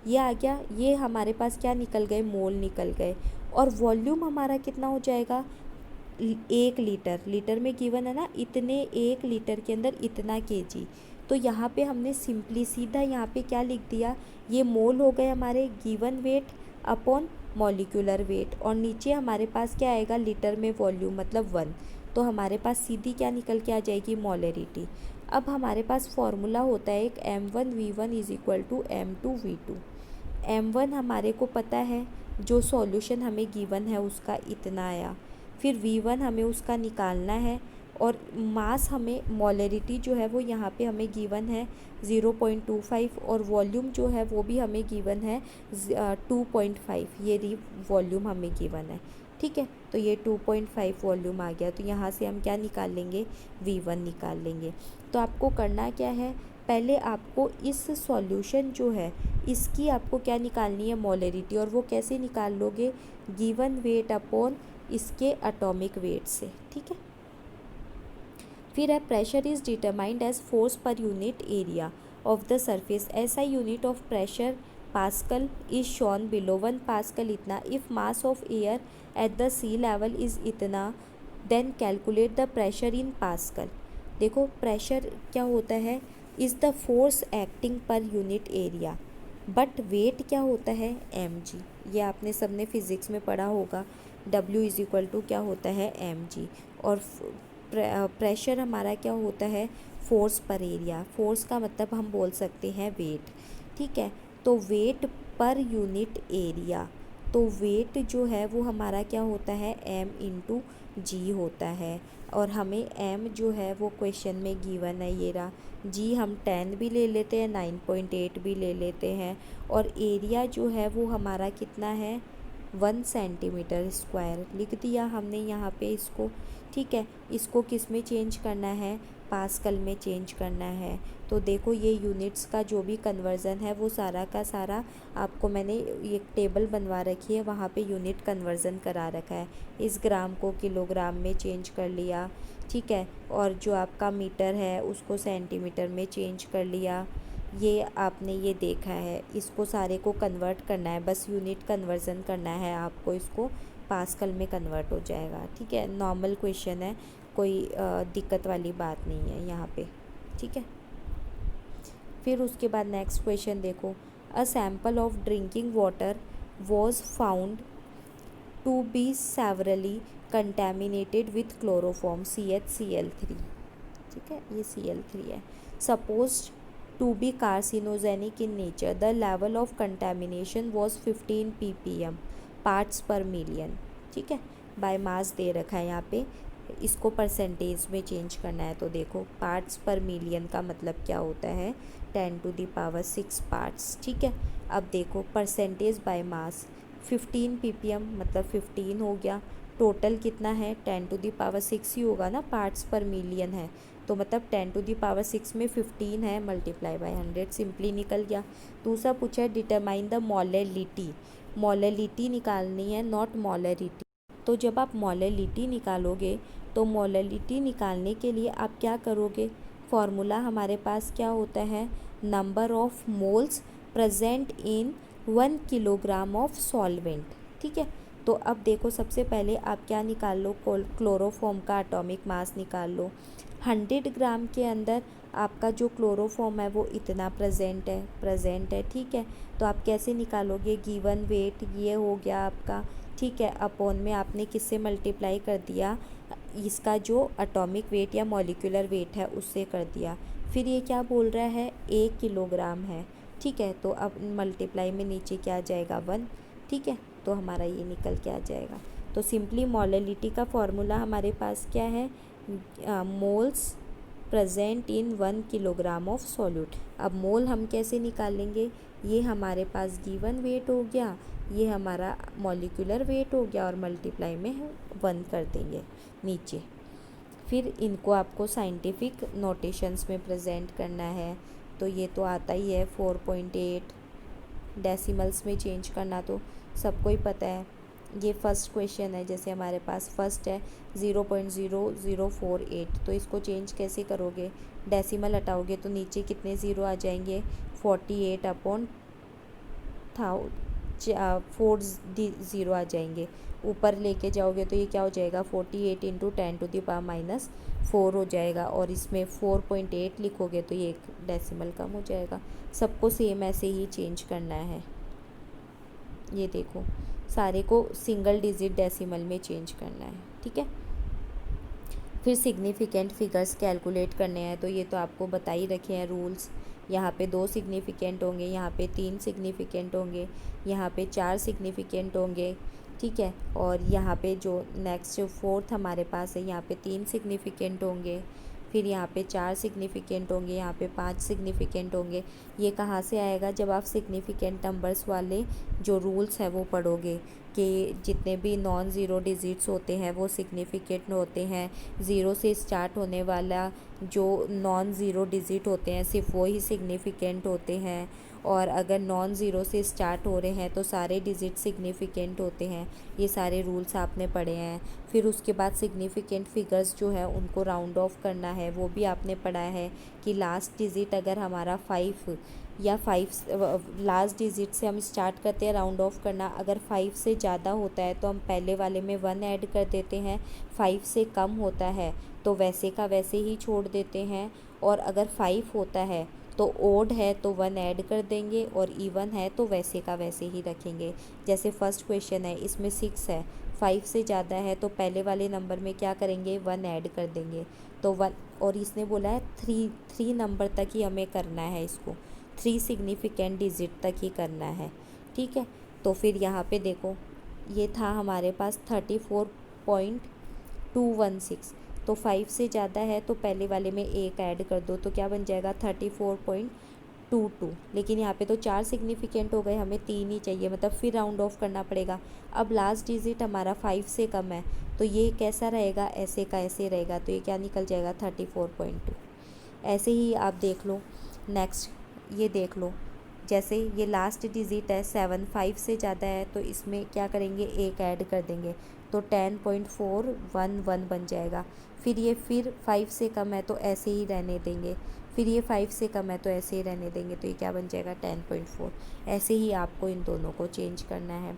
ये आ गया, ये हमारे पास क्या निकल गए, मोल निकल गए। और वॉल्यूम हमारा कितना हो जाएगा, 1 लीटर, लीटर में गिवन है ना, इतने 1 लीटर के अंदर इतना केजी। तो यहाँ पे हमने सिंपली सीधा यहाँ पे क्या लिख दिया, ये मोल हो गए हमारे given weight upon molecular wait, और नीचे हमारे पास क्या आएगा, लीटर में वॉल्यूम मतलब 1। तो हमारे पास सीधी क्या निकल के आ जाएगी, मोलरिटी। अब हमारे पास फॉर्मूला होता है एक m1v1 is equal to m2v2। m1 हमारे को पता है, जो सॉल्यूशन हमें गिवन है उसका इतना आया, फिर v1 हमें उसका निकालना है, और मास हमें, मोलरिटी जो है वो यहाँ पे हमें गिवन है 0.25, और वॉल्यूम जो है वो भी हमें गिवन है 2.5, ये वॉल्यूम हमें गिवन है, ठीक है। तो ये 2.5 वॉल्यूम आ गया, तो यहाँ से हम क्या निकाल लेंगे, v1 निकाल लेंगे। तो आपको करना क्या है, पहले आपको इस सॉल्यूशन जो है इसकी आपको क्या निकालनी है, मोलरिटी, और वो कैसे निकाल लोगे, गिवन वेट अपॉन इसके एटॉमिक वेट से, ठीक है। फिर है pressure is determined as force per unit area of the surface, ऐसा unit of pressure pascal is shown below 1 pascal इतना, if mass of air at the sea level is इतना, then calculate the pressure in pascal. देखो pressure क्या होता है, is the force acting per unit area, but weight क्या होता है, mg। ये आपने सबने फिज़िक्स में पढ़ा होगा, w इज़ इक्वल टू क्या होता है, mg। और प्रेशर हमारा क्या होता है, फोर्स पर एरिया, फोर्स का मतलब हम बोल सकते हैं वेट, ठीक है। तो वेट पर यूनिट एरिया, तो वेट जो है वो हमारा क्या होता है, m इंटू जी होता है, और हमें m जो है वो क्वेश्चन में गिवन है, ये रहा, g हम 10 भी ले लेते हैं, 9.8 भी ले लेते हैं, और एरिया जो है वो हमारा कितना है, 1 सेंटीमीटर स्क्वायर लिख दिया हमने यहाँ पे इसको, ठीक है। इसको किस में चेंज करना है, पास्कल में चेंज करना है। तो देखो ये यूनिट्स का जो भी कन्वर्ज़न है वो सारा का सारा आपको मैंने एक टेबल बनवा रखी है, वहाँ पे यूनिट कन्वर्ज़न करा रखा है। इस ग्राम को किलोग्राम में चेंज कर लिया, ठीक है, और जो आपका मीटर है उसको सेंटीमीटर में चेंज कर लिया। ये आपने ये देखा है, इसको सारे को कन्वर्ट करना है, बस यूनिट कन्वर्ज़न करना है आपको, इसको पास्कल में कन्वर्ट हो जाएगा, ठीक है। नॉर्मल क्वेश्चन है, कोई दिक्कत वाली बात नहीं है यहाँ पे, ठीक है। फिर उसके बाद नेक्स्ट क्वेश्चन देखो, a sample of drinking water was found to be severely contaminated with chloroform CHCl3, ठीक है, ये Cl3 है, suppose to be carcinogenic in nature, the level of contamination was 15 ppm parts per million, ठीक है। By mass दे रखा है यहाँ पे, इसको परसेंटेज में चेंज करना है। तो देखो पार्ट्स पर मिलियन का मतलब क्या होता है, 10⁶ पार्ट्स, ठीक है। अब देखो परसेंटेज बाय मास, 15 ppm मतलब 15 हो गया, टोटल कितना है, 10⁶ ही होगा ना, पार्ट्स पर मिलियन है, तो मतलब 10⁶ में 15 है, मल्टीप्लाई बाय 100, सिंपली निकल गया। दूसरा पूछा है डिटरमाइन द मोलरिटी, मोलरिटी निकालनी है, नॉट मोलरिटी। तो जब आप मोलरिटी निकालोगे, तो मोलरिटी निकालने के लिए आप क्या करोगे, फॉर्मूला हमारे पास क्या होता है, number of moles present in 1 kilogram of solvent, ठीक है। तो अब देखो सबसे पहले आप क्या निकाल लो, क्लोरोफॉर्म का एटॉमिक मास निकाल लो। 100 ग्राम के अंदर आपका जो क्लोरोफॉर्म है वो इतना प्रेजेंट है, ठीक है। तो आप कैसे निकालोगे, गिवन वेट ये हो गया आपका, ठीक है, अपॉन में आपने किससे मल्टीप्लाई कर दिया, इसका जो एटॉमिक वेट या मॉलिक्यूलर वेट है उससे कर दिया। फिर ये क्या बोल रहा है, 1 किलोग्राम है, ठीक है। तो अब मल्टीप्लाई में नीचे क्या आ जाएगा, 1, ठीक है। तो हमारा ये निकल के आ जाएगा। तो सिंपली मोलरिटी का फॉर्मूला हमारे पास क्या है, moles present in 1 kilogram of solute. अब मोल हम कैसे निकालेंगे, ये हमारे पास गिवन वेट हो गया, ये हमारा मॉलिक्यूलर वेट हो गया और मल्टीप्लाई में 1 कर देंगे नीचे। फिर इनको आपको साइंटिफिक नोटेशंस में प्रेजेंट करना है, तो ये तो आता ही है 4.8, डेसिमल्स में चेंज करना तो सबको ही पता है। ये फर्स्ट क्वेश्चन है, जैसे हमारे पास फर्स्ट है 0.0048, तो इसको चेंज कैसे करोगे, डेसिमल हटाओगे तो नीचे कितने ज़ीरो आ जाएंगे, 4 ज़ीरो आ जाएंगे। ऊपर लेके जाओगे तो ये क्या हो जाएगा, 48 इंटू 10⁻⁴ हो जाएगा, और इसमें 4.8 लिखोगे तो ये एक डेसिमल कम हो जाएगा। सबको सेम ऐसे ही चेंज करना है। ये देखो, सारे को सिंगल डिजिट डेसिमल में चेंज करना है, ठीक है। फिर सिग्निफिकेंट फिगर्स कैलकुलेट करने हैं, तो ये तो आपको बता ही रखे हैं रूल्स। यहाँ पे 2 सिग्निफिकेंट होंगे, यहाँ पे 3 सिग्निफिकेंट होंगे, यहाँ पे 4 सिग्निफिकेंट होंगे, ठीक है। और यहाँ पे जो नेक्स्ट फोर्थ हमारे पास है, यहाँ पे 3 सिग्निफिकेंट होंगे, फिर यहाँ पे 4 सिग्निफिकेंट होंगे, यहाँ पे 5 सिग्निफिकेंट होंगे। ये कहाँ से आएगा, जब आप सिग्निफिकेंट नंबर्स वाले जो रूल्स है वो पढ़ोगे कि जितने भी नॉन ज़ीरो डिजिट्स होते हैं वो सिग्निफिकेंट होते हैं। ज़ीरो से स्टार्ट होने वाला जो नॉन ज़ीरो डिजिट होते हैं सिर्फ वो ही सिग्निफिकेंट होते हैं, और अगर नॉन ज़ीरो से स्टार्ट हो रहे हैं तो सारे डिजिट सिग्निफिकेंट होते हैं। ये सारे रूल्स आपने पढ़े हैं। फिर उसके बाद सिग्निफिकेंट फिगर्स जो है उनको राउंड ऑफ करना है, वो भी आपने पढ़ा है कि लास्ट डिजिट अगर हमारा 5 या 5 लास्ट डिजिट से हम स्टार्ट करते हैं राउंड ऑफ करना, अगर 5 से ज़्यादा होता है तो हम पहले वाले में 1 ऐड कर देते हैं, 5 से कम होता है तो वैसे का वैसे ही छोड़ देते हैं, और अगर 5 होता है तो ओड है तो 1 ऐड कर देंगे, और इवन है तो वैसे का वैसे ही रखेंगे। जैसे फर्स्ट क्वेश्चन है, इसमें 6 है, 5 से ज़्यादा है तो पहले वाले नंबर में क्या करेंगे, 1 ऐड कर देंगे, तो 1। और इसने बोला है 3 नंबर तक ही हमें करना है इसको, 3 सिग्निफिकेंट डिजिट तक ही करना है, ठीक है। तो फिर यहाँ पे देखो, ये था हमारे पास 34.216, तो 5 से ज़्यादा है तो पहले वाले में 1 ऐड कर दो, तो क्या बन जाएगा 34.22। लेकिन यहाँ पे तो 4 सिग्निफिकेंट हो गए, हमें 3 ही चाहिए, मतलब फिर राउंड ऑफ करना पड़ेगा। अब लास्ट डिजिट हमारा 5 से कम है तो ये कैसा रहेगा, ऐसे का ऐसे रहेगा, तो ये क्या निकल जाएगा 34.2। ऐसे ही आप देख लो नेक्स्ट, ये देख लो, जैसे ये लास्ट डिजिट है 7, 5 से ज़्यादा है तो इसमें क्या करेंगे, 1 ऐड कर देंगे, तो 10.411 बन जाएगा। फिर ये 5 से कम है तो ऐसे ही रहने देंगे, फिर ये 5 से कम है तो ऐसे ही रहने देंगे, तो ये क्या बन जाएगा 10.4। ऐसे ही आपको इन दोनों को चेंज करना है।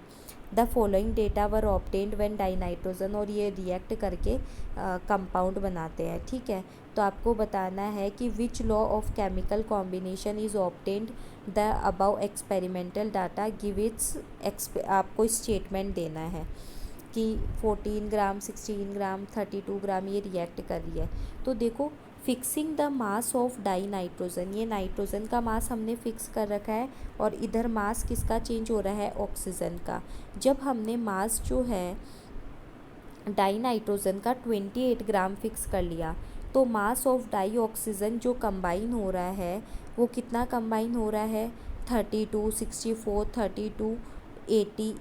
The following data were obtained when dinitrogen, और ये रिएक्ट करके कंपाउंड बनाते हैं, ठीक है। तो आपको बताना है कि which law of chemical combination is obtained the above experimental data give its आपको स्टेटमेंट देना है कि 14 ग्राम, 16 ग्राम, 32 ग्राम ये रिएक्ट कर रही है। तो देखो, fixing the mass of die nitrogen, ये नाइट्रोजन का मास हमने फिक्स कर रखा है, और इधर मास किसका चेंज हो रहा है, ऑक्सीजन का। जब हमने मास जो है डाई नाइट्रोजन का 28 ग्राम फिक्स कर लिया, तो मास ऑफ डाई ऑक्सीजन जो कंबाइन हो रहा है वो कितना कंबाइन हो रहा है, 32, 64, 32, 80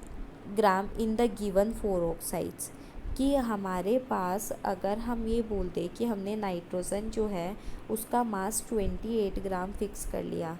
ग्राम इन द गिवन 4 ऑक्साइड्स। कि हमारे पास अगर हम ये बोल दें कि हमने नाइट्रोजन जो है उसका मास 28 ग्राम फिक्स कर लिया,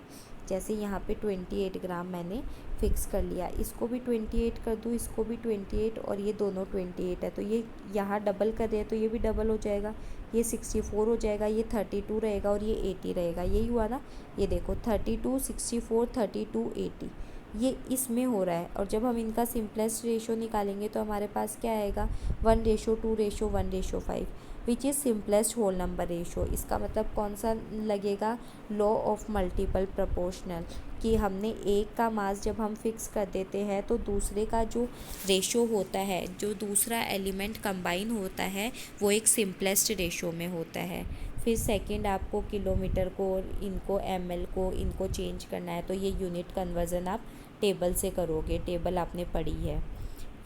जैसे यहाँ पे 28 ग्राम मैंने फिक्स कर लिया, इसको भी 28 कर दूँ, इसको भी 28, और ये दोनों 28 है तो ये यहाँ डबल कर रहे हैं तो ये भी डबल हो जाएगा, ये 64 हो जाएगा, ये 32 रहेगा और ये 80 रहेगा। यही हुआ ना, ये देखो 32, 64, 32, 80 ये इसमें हो रहा है। और जब हम इनका सिंपलेस्ट रेशो निकालेंगे तो हमारे पास क्या आएगा, 1:2:1:5 which is simplest whole number ratio. इसका मतलब कौन सा लगेगा, लॉ ऑफ मल्टीपल प्रोपोर्शनल, कि हमने एक का मास जब हम फिक्स कर देते हैं तो दूसरे का जो रेशो होता है, जो दूसरा एलिमेंट कंबाइन होता है वो एक सिंपलेस्ट रेशो में होता है। फिर सेकंड आपको किलोमीटर को, इनको ml को, इनको चेंज करना है, तो ये यूनिट कन्वर्जन आप टेबल से करोगे, टेबल आपने पढ़ी है।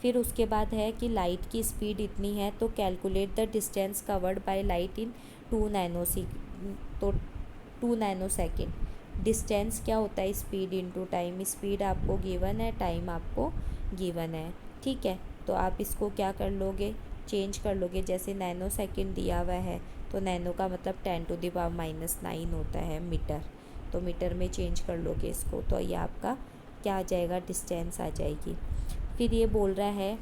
फिर उसके बाद है कि लाइट की स्पीड इतनी है तो calculate the distance covered by light in 2 nano second. Distance क्या होता है, स्पीड इनटू टाइम। स्पीड आपको गिवन है, टाइम आपको गिवन है, ठीक है। तो आप इसको क्या कर लोगे, चेंज कर लोगे। जैसे नैनो सेकेंड दिया हुआ है तो नैनो का मतलब 10⁻⁹ होता है मीटर, तो मीटर में चेंज कर लोगे इसको, तो ये आपका क्या आ जाएगा, डिस्टेंस आ जाएगी। फिर ये बोल रहा है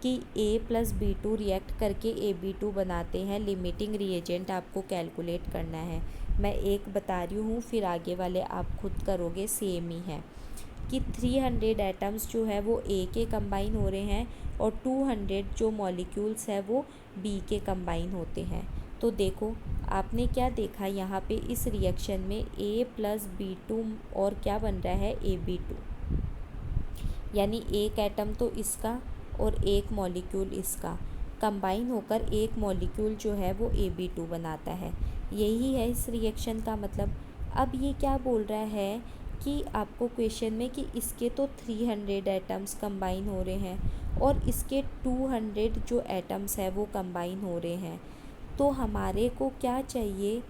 कि A+B2 रिएक्ट करके AB2 बनाते हैं, लिमिटिंग रिएजेंट आपको कैलकुलेट करना है। मैं एक बता रही हूँ, फिर आगे वाले आप खुद करोगे, सेम ही है कि 300 एटम्स जो है वो A के कंबाइन हो रहे हैं और 200 जो मॉलिक्यूल्स है वो B के कंबाइन होते हैं। तो देखो आपने क्या देखा यहाँ पे, इस रिएक्शन में A+B2 और क्या बन रहा है, AB2, यानी एक एटम तो इसका और एक मॉलिक्यूल इसका कंबाइन होकर एक मॉलिक्यूल जो है वो AB2 बनाता है। यही है इस रिएक्शन का मतलब। अब ये क्या बोल रहा है कि आपको क्वेश्चन में कि इसके तो 300 एटम्स कंबाइन हो रहे हैं और इसके 200 जो एटम्स है वो कंबाइन हो रहे हैं, तो हमारे को क्या चाहिए,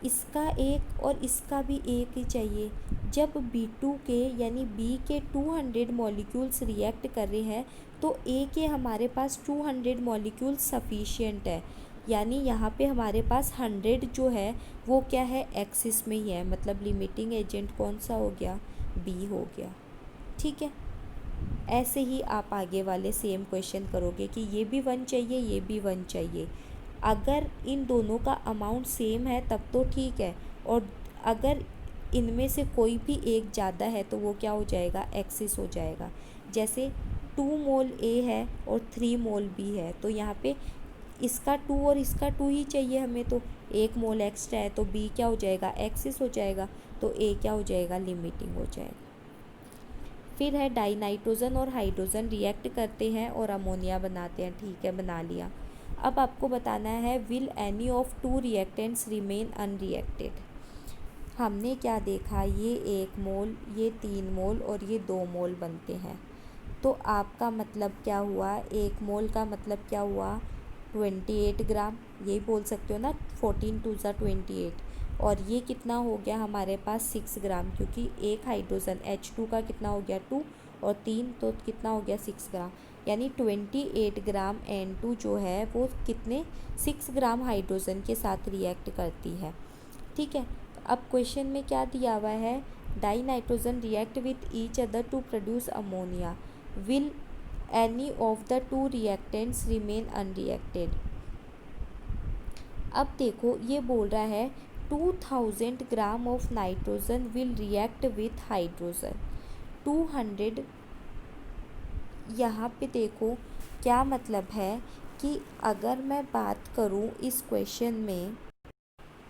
इसका एक और इसका भी एक ही चाहिए। जब B2 के यानी B के 200 मॉलिक्यूल्स रिएक्ट कर रहे हैं तो A के हमारे पास 200 मॉलिक्यूल सफिशिएंट है, यानी यहाँ पे हमारे पास 100 जो है वो क्या है, एक्सिस में ही है, मतलब लिमिटिंग एजेंट कौन सा हो गया, B हो गया, ठीक है। ऐसे ही आप आगे वाले सेम क्वेश्चन करोगे कि ये भी 1 चाहिए, ये भी 1 चाहिए। अगर इन दोनों का अमाउंट सेम है तब तो ठीक है, और अगर इनमें से कोई भी एक ज़्यादा है तो वो क्या हो जाएगा, एक्सिस हो जाएगा। जैसे 2 मोल A है और 3 मोल B है, तो यहाँ पे इसका 2 और इसका 2 ही चाहिए हमें, तो 1 मोल एक्स्ट्रा है तो B क्या हो जाएगा, एक्सिस हो जाएगा, तो A क्या हो जाएगा, लिमिटिंग हो जाएगा। फिर है डाइनाइट्रोजन और हाइड्रोजन रिएक्ट करते हैं और अमोनिया बनाते हैं, ठीक है, बना लिया। अब आपको बताना है will any of 2 reactants remain unreacted. हमने क्या देखा, ये 1 मोल, ये 3 मोल और ये 2 मोल बनते हैं, तो आपका मतलब क्या हुआ, 1 मोल का मतलब क्या हुआ, 28 ग्राम, यही बोल सकते हो ना, 14 2 ज़ा 28, और ये कितना हो गया हमारे पास 6 ग्राम, क्योंकि एक हाइड्रोजन H2 का कितना हो गया 2 और 3, तो कितना हो गया 6 ग्राम, यानी 28 ग्राम N2 जो है वो कितने 6 ग्राम हाइड्रोजन के साथ रिएक्ट करती है, ठीक है। अब क्वेश्चन में क्या दिया हुआ है, dinitrogen react with each other to produce ammonia, will any of the 2 reactants remain unreacted. अब देखो ये बोल रहा है 2000 gram of nitrogen will react with hydrogen 200। यहाँ पे देखो क्या मतलब है कि अगर मैं बात करूँ इस क्वेश्चन में,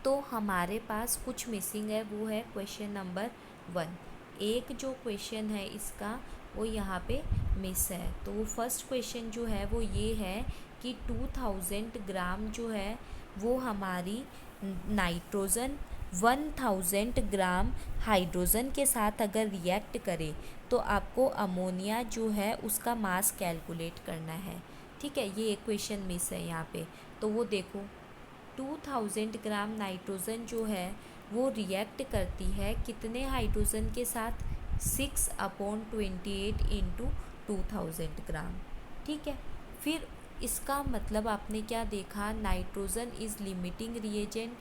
तो हमारे पास कुछ मिसिंग है, वो है क्वेश्चन नंबर 1। एक जो क्वेश्चन है इसका वो यहाँ पे मिस है, तो वो फर्स्ट क्वेश्चन जो है वो ये है कि 2000 ग्राम जो है वो हमारी नाइट्रोजन 1000 ग्राम हाइड्रोजन के साथ अगर रिएक्ट करे तो आपको अमोनिया जो है उसका मास कैलकुलेट करना है, ठीक है। ये एक क्वेश्चन मिस है यहाँ पे, तो वो देखो 2000 ग्राम नाइट्रोजन जो है वो रिएक्ट करती है कितने हाइड्रोजन के साथ, 6/28 इंटू 2000 ग्राम, ठीक है। फिर इसका मतलब आपने क्या देखा, nitrogen is limiting reagent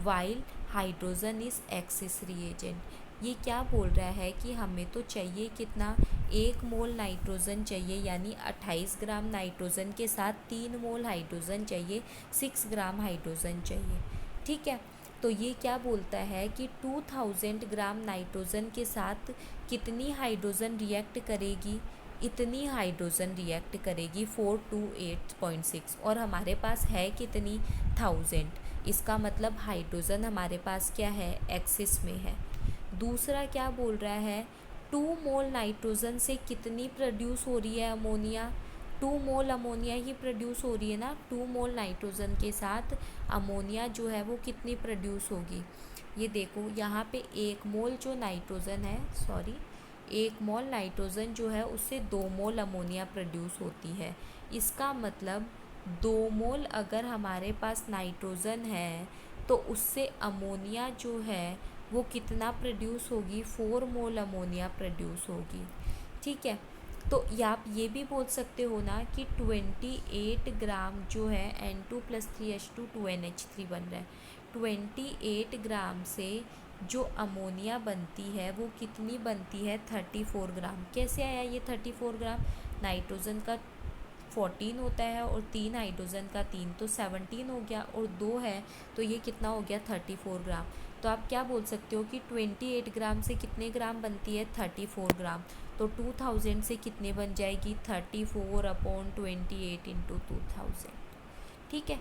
while hydrogen is axis reagent. ये क्या बोल रहा है कि हमें तो चाहिए कितना, 1 मोल नाइट्रोजन चाहिए, यानी 28 ग्राम नाइट्रोजन के साथ 3 मोल हाइड्रोजन चाहिए, 6 ग्राम हाइड्रोजन चाहिए, ठीक है। तो ये क्या बोलता है कि 2000 ग्राम नाइट्रोजन के साथ कितनी हाइड्रोजन रिएक्ट करेगी, इतनी हाइड्रोजन रिएक्ट करेगी 428.6, और हमारे पास है कितनी 1000, इसका मतलब हाइड्रोजन हमारे पास क्या है, एक्सिस में है। दूसरा क्या बोल रहा है, 2 मोल नाइट्रोजन से कितनी प्रोड्यूस हो रही है अमोनिया, 2 मोल अमोनिया ही प्रोड्यूस हो रही है ना, 2 मोल नाइट्रोजन के साथ अमोनिया जो है वो कितनी प्रोड्यूस होगी। ये देखो यहाँ पे 1 मोल जो नाइट्रोजन है, सॉरी 1 मोल नाइट्रोजन जो है उससे 2 मोल अमोनिया प्रोड्यूस होती है। इसका मतलब 2 मोल अगर हमारे पास नाइट्रोजन है तो उससे अमोनिया जो है वो कितना प्रोड्यूस होगी, 4 मोल अमोनिया प्रोड्यूस होगी। ठीक है, तो आप ये भी बोल सकते हो ना कि 28 ग्राम जो है N2+3H2 2NH3 बन रहा है, 28 ग्राम से जो अमोनिया बनती है वो कितनी बनती है, 34 ग्राम। कैसे आया ये 34 ग्राम? नाइट्रोजन का 14 होता है और 3 हाइड्रोजन का 3, तो 17 हो गया, और 2 है तो ये कितना हो गया, 34 ग्राम। तो आप क्या बोल सकते हो कि 28 ग्राम से कितने ग्राम बनती है, 34 ग्राम। तो 2000 से कितने बन जाएगी, 34/28 × 2000। ठीक है,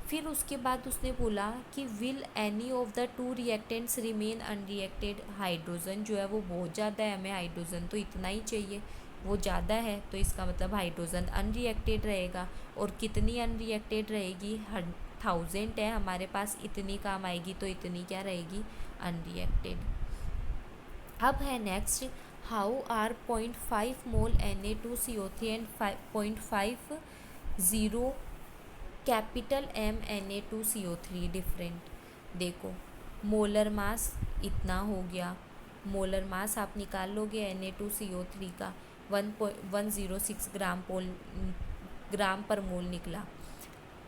फिर उसके बाद उसने बोला कि will any of the two reactants remain unreacted. Hydrogen जो है वो बहुत ज़्यादा है, हमें हाइड्रोजन तो इतना ही चाहिए, वो ज़्यादा है, तो इसका मतलब हाइड्रोजन अनरिएक्टेड रहेगा। और कितनी अनरिएक्टेड रहेगी, 1000 है हमारे पास, इतनी काम आएगी, तो इतनी क्या रहेगी, अनरिएक्टेड। अब है next, how are 0.5 mole Na2CO3 and 0.50 capital M Na2CO3 different. देखो, मोलर मास इतना हो गया, मोलर मास आप निकाल लोगे Na2CO3 का, 1.106 ग्राम पर मोल निकला।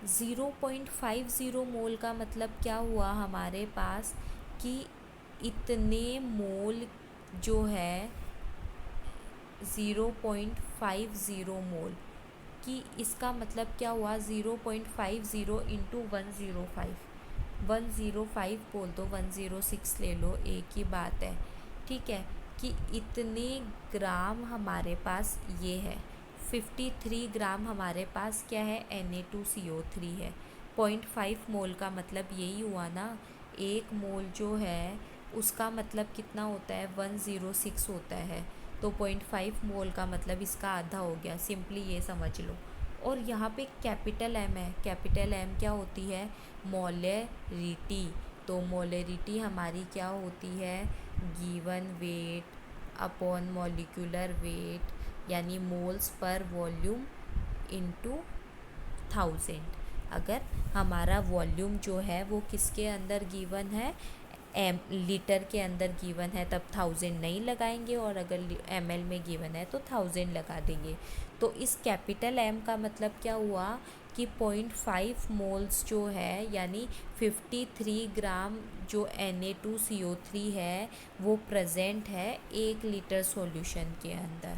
0.50 मोल का मतलब क्या हुआ हमारे पास कि इतने मोल जो है 0.50 मोल कि इसका मतलब क्या हुआ, 0.50 इंटू 105, 105 बोल दो, 106 ले लो, एक ही बात है। ठीक है, कि इतने ग्राम हमारे पास ये है, 53 ग्राम हमारे पास क्या है, Na2CO3 है। 0.5 मोल का मतलब यही हुआ ना, एक मोल जो है उसका मतलब कितना होता है, 106 होता है, तो 0.5 मोल का मतलब इसका आधा हो गया, सिंपली ये समझ लो। और यहाँ पे कैपिटल M है, कैपिटल M क्या होती है, मोलरिटी। तो मोलरिटी हमारी क्या होती है, given weight upon molecular wait, यानी मोल्स पर वॉल्यूम इनटू 1000। अगर हमारा वॉल्यूम जो है वो किसके अंदर गिवन है, लीटर के अंदर गिवन है, तब 1000 नहीं लगाएंगे, और अगर ml में गिवन है तो 1000 लगा देंगे। तो इस कैपिटल M का मतलब क्या हुआ कि 0.5 मोल्स जो है, यानी 53 ग्राम जो Na2CO3 है वो प्रेजेंट है 1 लीटर सॉल्यूशन के अंदर।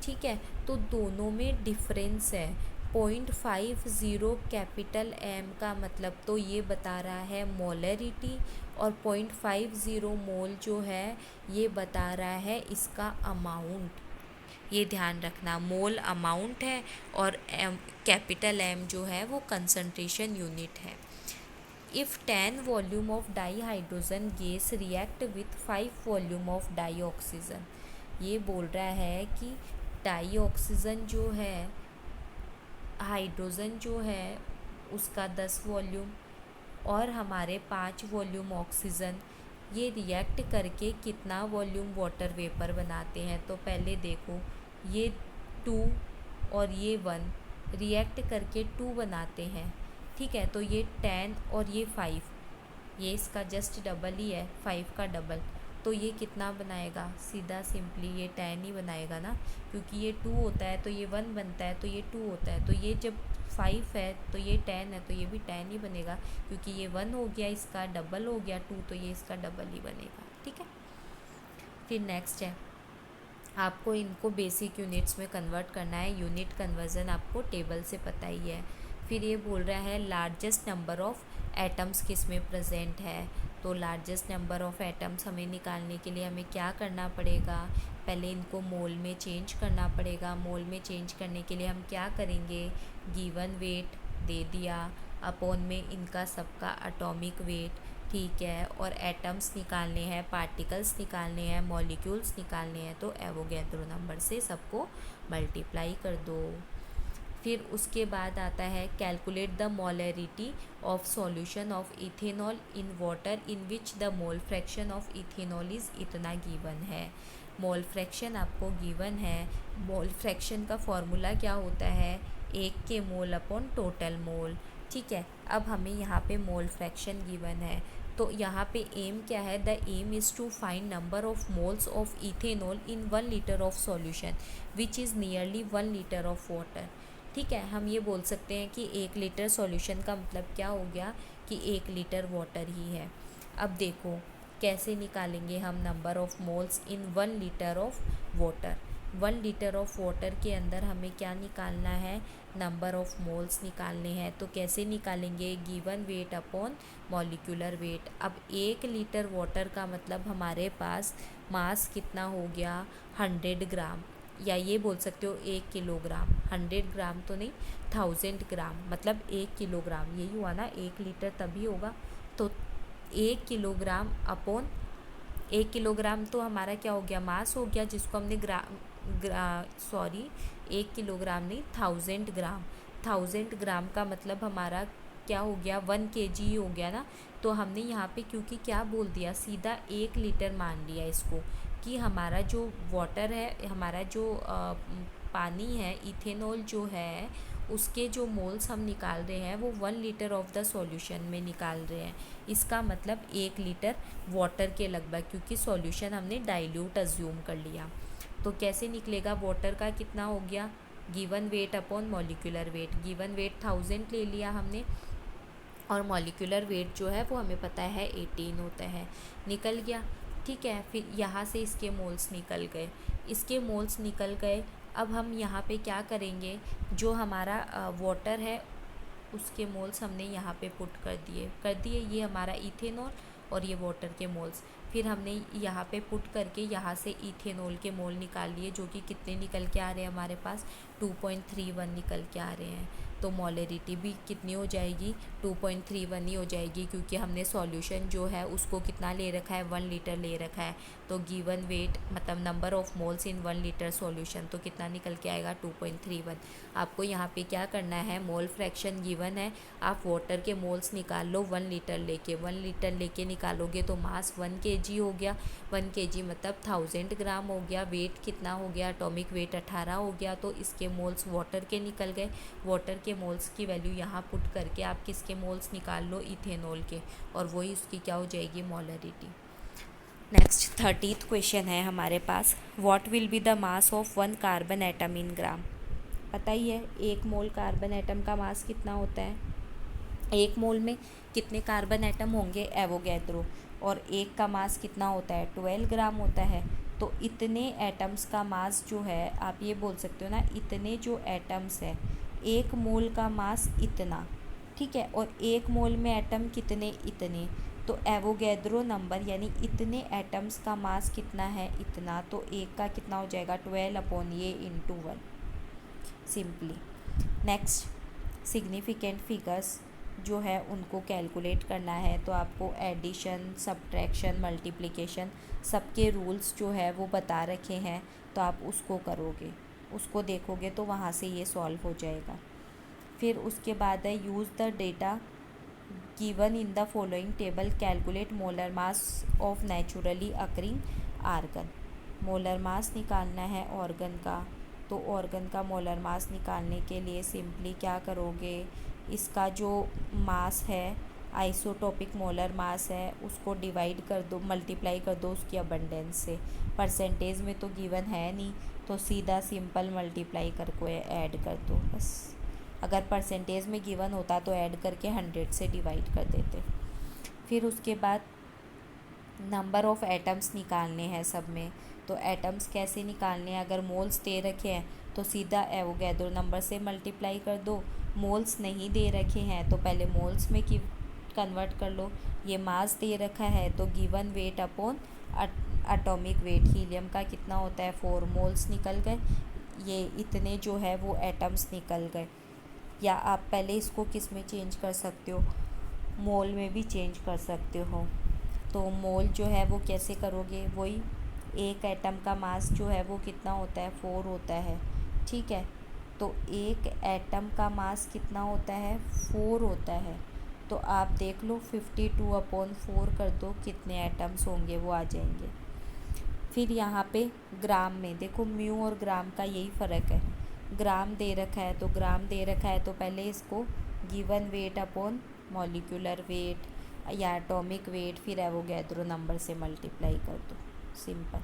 ठीक है, तो दोनों में डिफरेंस है। 0.50 कैपिटल M का मतलब तो ये बता रहा है मोलरिटी, और 0.50 मोल जो है ये बता रहा है इसका अमाउंट। ये ध्यान रखना, मोल अमाउंट है और कैपिटल M जो है वो कंसंट्रेशन यूनिट है। If 10 volume of dihydrogen gas react with 5 volume of dioxygen, ये बोल रहा है कि डाईऑक्सीजन जो है, हाइड्रोजन जो है उसका 10 वॉल्यूम और हमारे 5 वॉल्यूम ऑक्सीजन, ये रिएक्ट करके कितना वॉल्यूम वाटर वेपर बनाते हैं। तो पहले देखो, ये 2 और ये 1 रिएक्ट करके 2 बनाते हैं। ठीक है, तो ये 10 और ये 5, ये इसका जस्ट डबल ही है, 5 का डबल, तो ये कितना बनाएगा, सीधा सिंपली ये 10 ही बनाएगा ना, क्योंकि ये 2 होता है तो ये 1 बनता है, तो ये 2 होता है, तो ये जब 5 है तो ये 10 है, तो ये भी 10 ही बनेगा, क्योंकि ये 1 हो गया, इसका डबल हो गया 2, तो ये इसका डबल ही बनेगा। ठीक है, फिर नेक्स्ट है, आपको इनको बेसिक यूनिट्स में कन्वर्ट करना है। यूनिट कन्वर्जन आपको टेबल से पता ही है। फिर ये बोल रहा है लार्जेस्ट नंबर ऑफ़ एटम्स किस में प्रेजेंट है। तो लार्जेस्ट नंबर ऑफ़ एटम्स हमें निकालने के लिए हमें क्या करना पड़ेगा, पहले इनको मोल में चेंज करना पड़ेगा। मोल में चेंज करने के लिए हम क्या करेंगे, गिवन वेट दे दिया, अपॉन में इनका सबका एटॉमिक वेट। ठीक है, और एटम्स निकालने हैं, पार्टिकल्स निकालने हैं, मॉलिक्यूल्स निकालने हैं, तो एवोगैड्रो नंबर से सबको मल्टीप्लाई कर दो। फिर उसके बाद आता है calculate the molarity of solution of ethanol in water in which the mole fraction of ethanol is इतना गिवन है। मोल फ्रैक्शन आपको गिवन है। मोल फ्रैक्शन का फॉर्मूला क्या होता है, 1 के मोल अपॉन टोटल मोल। ठीक है। अब हमें यहाँ पे मोल फ्रैक्शन गिवन है, तो यहाँ पे एम क्या है, the M is to find number of moles of ethanol in 1 litre of solution which is nearly 1 litre of water. ठीक है, हम ये बोल सकते हैं कि 1 लीटर सॉल्यूशन का मतलब क्या हो गया कि 1 लीटर वाटर ही है। अब देखो कैसे निकालेंगे हम number of moles in 1 litre of water. 1 litre of water के अंदर हमें क्या निकालना है, नंबर ऑफ़ मोल्स निकालने हैं। तो कैसे निकालेंगे, given weight upon molecular wait. अब 1 लीटर वाटर का मतलब हमारे पास मास कितना हो गया, 100 ग्राम, या ये बोल सकते हो 1 किलोग्राम। 100 ग्राम तो नहीं, 1000 ग्राम, मतलब 1 किलोग्राम, यही हुआ ना, 1 लीटर तभी होगा। तो 1 किलोग्राम अपॉन 1 किलोग्राम तो हमारा क्या हो गया, मास हो गया, जिसको हमने सॉरी 1 किलोग्राम नहीं, 1000 ग्राम। 1000 ग्राम का मतलब हमारा क्या हो गया, 1 kg हो गया ना। तो हमने यहाँ पे क्योंकि क्या बोल दिया, सीधा 1 लीटर मान लिया इसको, कि हमारा जो वाटर है, हमारा जो पानी है, इथेनॉल जो है, उसके जो मोल्स हम निकाल रहे हैं वो 1 लीटर ऑफ द सॉल्यूशन में निकाल रहे हैं। इसका मतलब 1 लीटर वाटर के लगभग, क्योंकि सॉल्यूशन हमने डाइल्यूट अज्यूम कर लिया। तो कैसे निकलेगा, वाटर का कितना हो गया, given weight upon molecular wait. Given weight 1000 ले लिया हमने, और मॉलिक्यूलर वेट जो है वो हमें पता है 18 होता है, निकल गया। ठीक है, फिर यहाँ से इसके मोल्स निकल गए, इसके मोल्स निकल गए। अब हम यहाँ पे क्या करेंगे, जो हमारा वाटर है उसके मोल्स हमने यहाँ पे पुट कर दिए, ये हमारा इथेनॉल और ये वाटर के मोल्स। फिर हमने यहाँ पे पुट करके यहाँ से इथेनॉल के मोल निकाल लिए, जो कि कितने निकल के आ रहे हैं हमारे पास, 2.31 निकल के आ रहे हैं। तो मोलरिटी भी कितनी हो जाएगी, 2.31 ही हो जाएगी, क्योंकि हमने सॉल्यूशन जो है उसको कितना ले रखा है, 1 लीटर ले रखा है। तो गिवन वेट मतलब number of moles in 1 litre solution, तो कितना निकल के आएगा, 2.31। आपको यहाँ पे क्या करना है, मोल फ्रैक्शन गिवन है, आप वाटर के मोल्स निकाल लो 1 लीटर लेके। 1 लीटर लेके निकालोगे तो मास 1 kg हो गया, 1 kg मतलब 1000 ग्राम हो गया। वेट कितना हो गया, एटॉमिक वेट 18 हो गया। तो इसके मोल्स वाटर के निकल गए, वाटर के मोल्स की वैल्यू यहाँ पुट करके आप किसके मोल्स निकाल लो, इथेनॉल के, और वही उसकी क्या हो जाएगी, मोलरिटी। नेक्स्ट 30th क्वेश्चन है हमारे पास, what will be the mass of 1 carbon atom in gram. पता ही है 1 मोल कार्बन एटम का मास कितना होता है, 1 मोल में कितने कार्बन एटम होंगे, एवोगैड्रो, और एक का मास कितना होता है, 12 ग्राम होता है। तो इतने एटम्स का मास जो है, आप ये बोल सकते हो ना, इतने जो एटम्स है, 1 मोल का मास इतना, ठीक है, और 1 मोल में एटम कितने, इतने। तो एवोगैड्रो नंबर यानी इतने एटम्स का मास कितना है, इतना। तो एक का कितना हो जाएगा, 12 अपॉन ये into 1, simply. Next significant figures जो है उनको कैलकुलेट करना है, तो आपको एडिशन, सब्ट्रैक्शन, मल्टीप्लिकेशन सबके रूल्स जो है वो बता रखे हैं, तो आप उसको करोगे, उसको देखोगे तो वहाँ से ये सॉल्व हो जाएगा। फिर उसके बाद है, use the data given in the following table, calculate molar mass of naturally occurring argon. Molar mass निकालना है ऑर्गन का, तो ऑर्गन का मोलर मास निकालने के लिए सिंपली क्या करोगे, इसका जो मास है, आइसोटोपिक मोलर मास है, उसको डिवाइड कर दो, मल्टीप्लाई कर दो उसकी अबंडेंस से। परसेंटेज में तो गिवन है नहीं, तो सीधा सिंपल मल्टीप्लाई करके ऐड कर दो बस। अगर परसेंटेज में गिवन होता तो ऐड करके 100 से डिवाइड कर देते। फिर उसके बाद नंबर ऑफ़ एटम्स निकालने हैं सब में। तो एटम्स कैसे निकालने हैं, अगर मोल्स दे रखे हैं तो सीधा एवोगैड्रो नंबर से मल्टीप्लाई कर दो। मोल्स नहीं दे रखे हैं तो पहले मोल्स में कन्वर्ट कर लो। ये मास दे रखा है तो given weight upon atomic wait. Helium का कितना होता है, 4 मोल्स निकल गए, ये इतने जो है वो एटम्स निकल गए। या आप पहले इसको किस में चेंज कर सकते हो, मोल में भी चेंज कर सकते हो। तो मोल जो है वो कैसे करोगे, वही एक एटम का मास जो है वो कितना होता है, 4 होता है, ठीक है। तो एक एटम का मास कितना होता है, 4 होता है। तो आप देख लो 52/4 कर दो, कितने एटम्स होंगे वो आ जाएंगे। फिर यहाँ पे ग्राम में देखो, म्यू और ग्राम का यही फ़र्क है। ग्राम दे रखा है तो ग्राम दे रखा है तो पहले इसको given weight upon molecular weight या एटॉमिक वेट, फिर एवोगैड्रो नंबर से मल्टीप्लाई कर दो, सिंपल।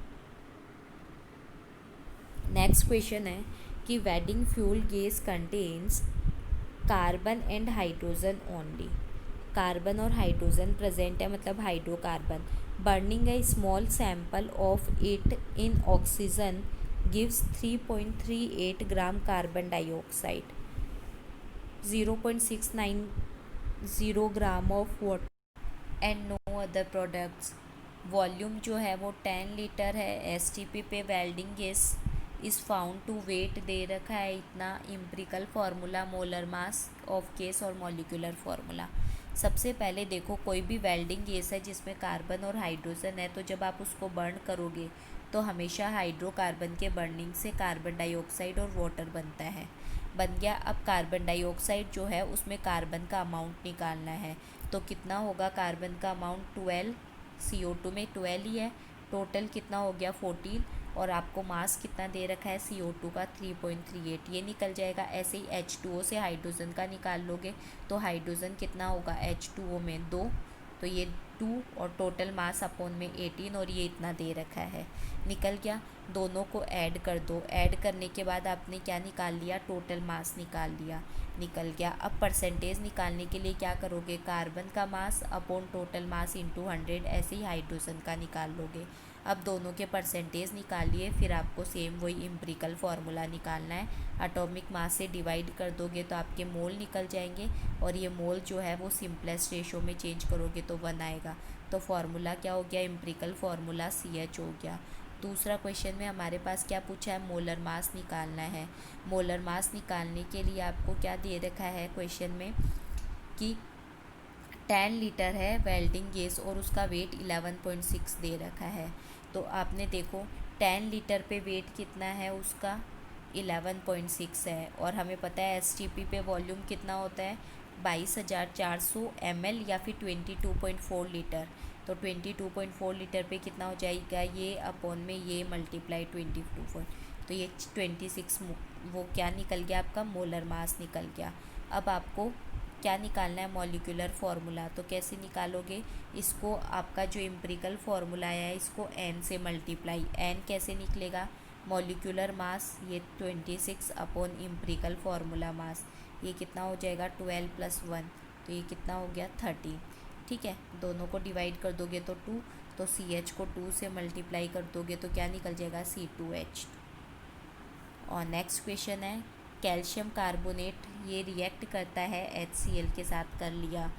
नेक्स्ट क्वेश्चन है कि welding fuel gas contains carbon and hydrogen only. Carbon और हाइड्रोजन प्रेजेंट है, मतलब hydrocarbon. Burning a small sample of it in oxygen gives 3.38 gram carbon dioxide, 0.690 gram of water and no other products. Volume जो है वो 10 litre है। STP पे welding gas is found to weigh दे रखा है इतना। Empirical formula, molar mass of gas और मॉलिक्यूलर फार्मूला। सबसे पहले देखो, कोई भी वेल्डिंग गैस है जिसमें कार्बन और हाइड्रोजन है, तो जब आप उसको बर्न करोगे तो हमेशा हाइड्रोकार्बन के बर्निंग से कार्बन डाइऑक्साइड और वाटर बनता है। बन गया। अब कार्बन डाइऑक्साइड जो है उसमें कार्बन का अमाउंट निकालना है, तो कितना होगा कार्बन का अमाउंट 12, CO2 में 12 ही है, टोटल कितना हो गया 14, और आपको मास कितना दे रखा है CO2 का 3.38, ये निकल जाएगा। ऐसे ही H2O से हाइड्रोजन का निकाल लोगे तो हाइड्रोजन कितना होगा H2O में 2, तो ये 2 और टोटल मास अपॉन में 18 और ये इतना दे रखा है, निकल गया। दोनों को ऐड कर दो। ऐड करने के बाद आपने क्या निकाल लिया, टोटल मास निकाल लिया, निकल गया। अब परसेंटेज निकालने के लिए क्या करोगे, कार्बन का mass upon total mass into 100, ऐसे ही हाइड्रोजन का निकाल लोगे। अब दोनों के परसेंटेज निकाल लिए, फिर आपको सेम वही इम्प्रिकल फार्मूला निकालना है। एटॉमिक मास से डिवाइड कर दोगे तो आपके मोल निकल जाएंगे, और ये मोल जो है वो सिंपलेस्ट रेशो में चेंज करोगे तो 1 आएगा। तो फार्मूला क्या हो गया, इम्प्रिकल फार्मूला CH हो गया। दूसरा क्वेश्चन में हमारे पास क्या पूछा है, मोलर मास निकालना है। मोलर मास निकालने के लिए आपको क्या दे रखा है क्वेश्चन में कि 10 लीटर है वेल्डिंग गैस और उसका वेट 11.6 दे रखा है। तो आपने देखो 10 लीटर पे वेट कितना है उसका 11.6 है, और हमें पता है STP पे वॉल्यूम कितना होता है 22,400 ml या फिर 22.4 लीटर। तो 22.4 लीटर पे कितना हो जाएगा, ये अपॉन में ये मल्टीप्लाई 22, तो ये 26 वो क्या निकल गया आपका मोलर मास निकल गया। अब आपको क्या निकालना है, मॉलिक्यूलर फार्मूला। तो कैसे निकालोगे इसको, आपका जो इम्प्रिकल फार्मूला है इसको n से मल्टीप्लाई, n कैसे निकलेगा, मॉलिक्यूलर मास ये 26 अपॉन इम्प्रिकल फार्मूला मास, ये कितना हो जाएगा 12 + 1, तो ये कितना हो गया 13। ठीक है, दोनों को डिवाइड कर दोगे तो 2, तो CH को 2 से मल्टीप्लाई कर दोगे तो क्या निकल जाएगा C2H। और नेक्स्ट क्वेश्चन है कैल्शियम कार्बोनेट, ये रिएक्ट करता है HCl के साथ, कर लिया,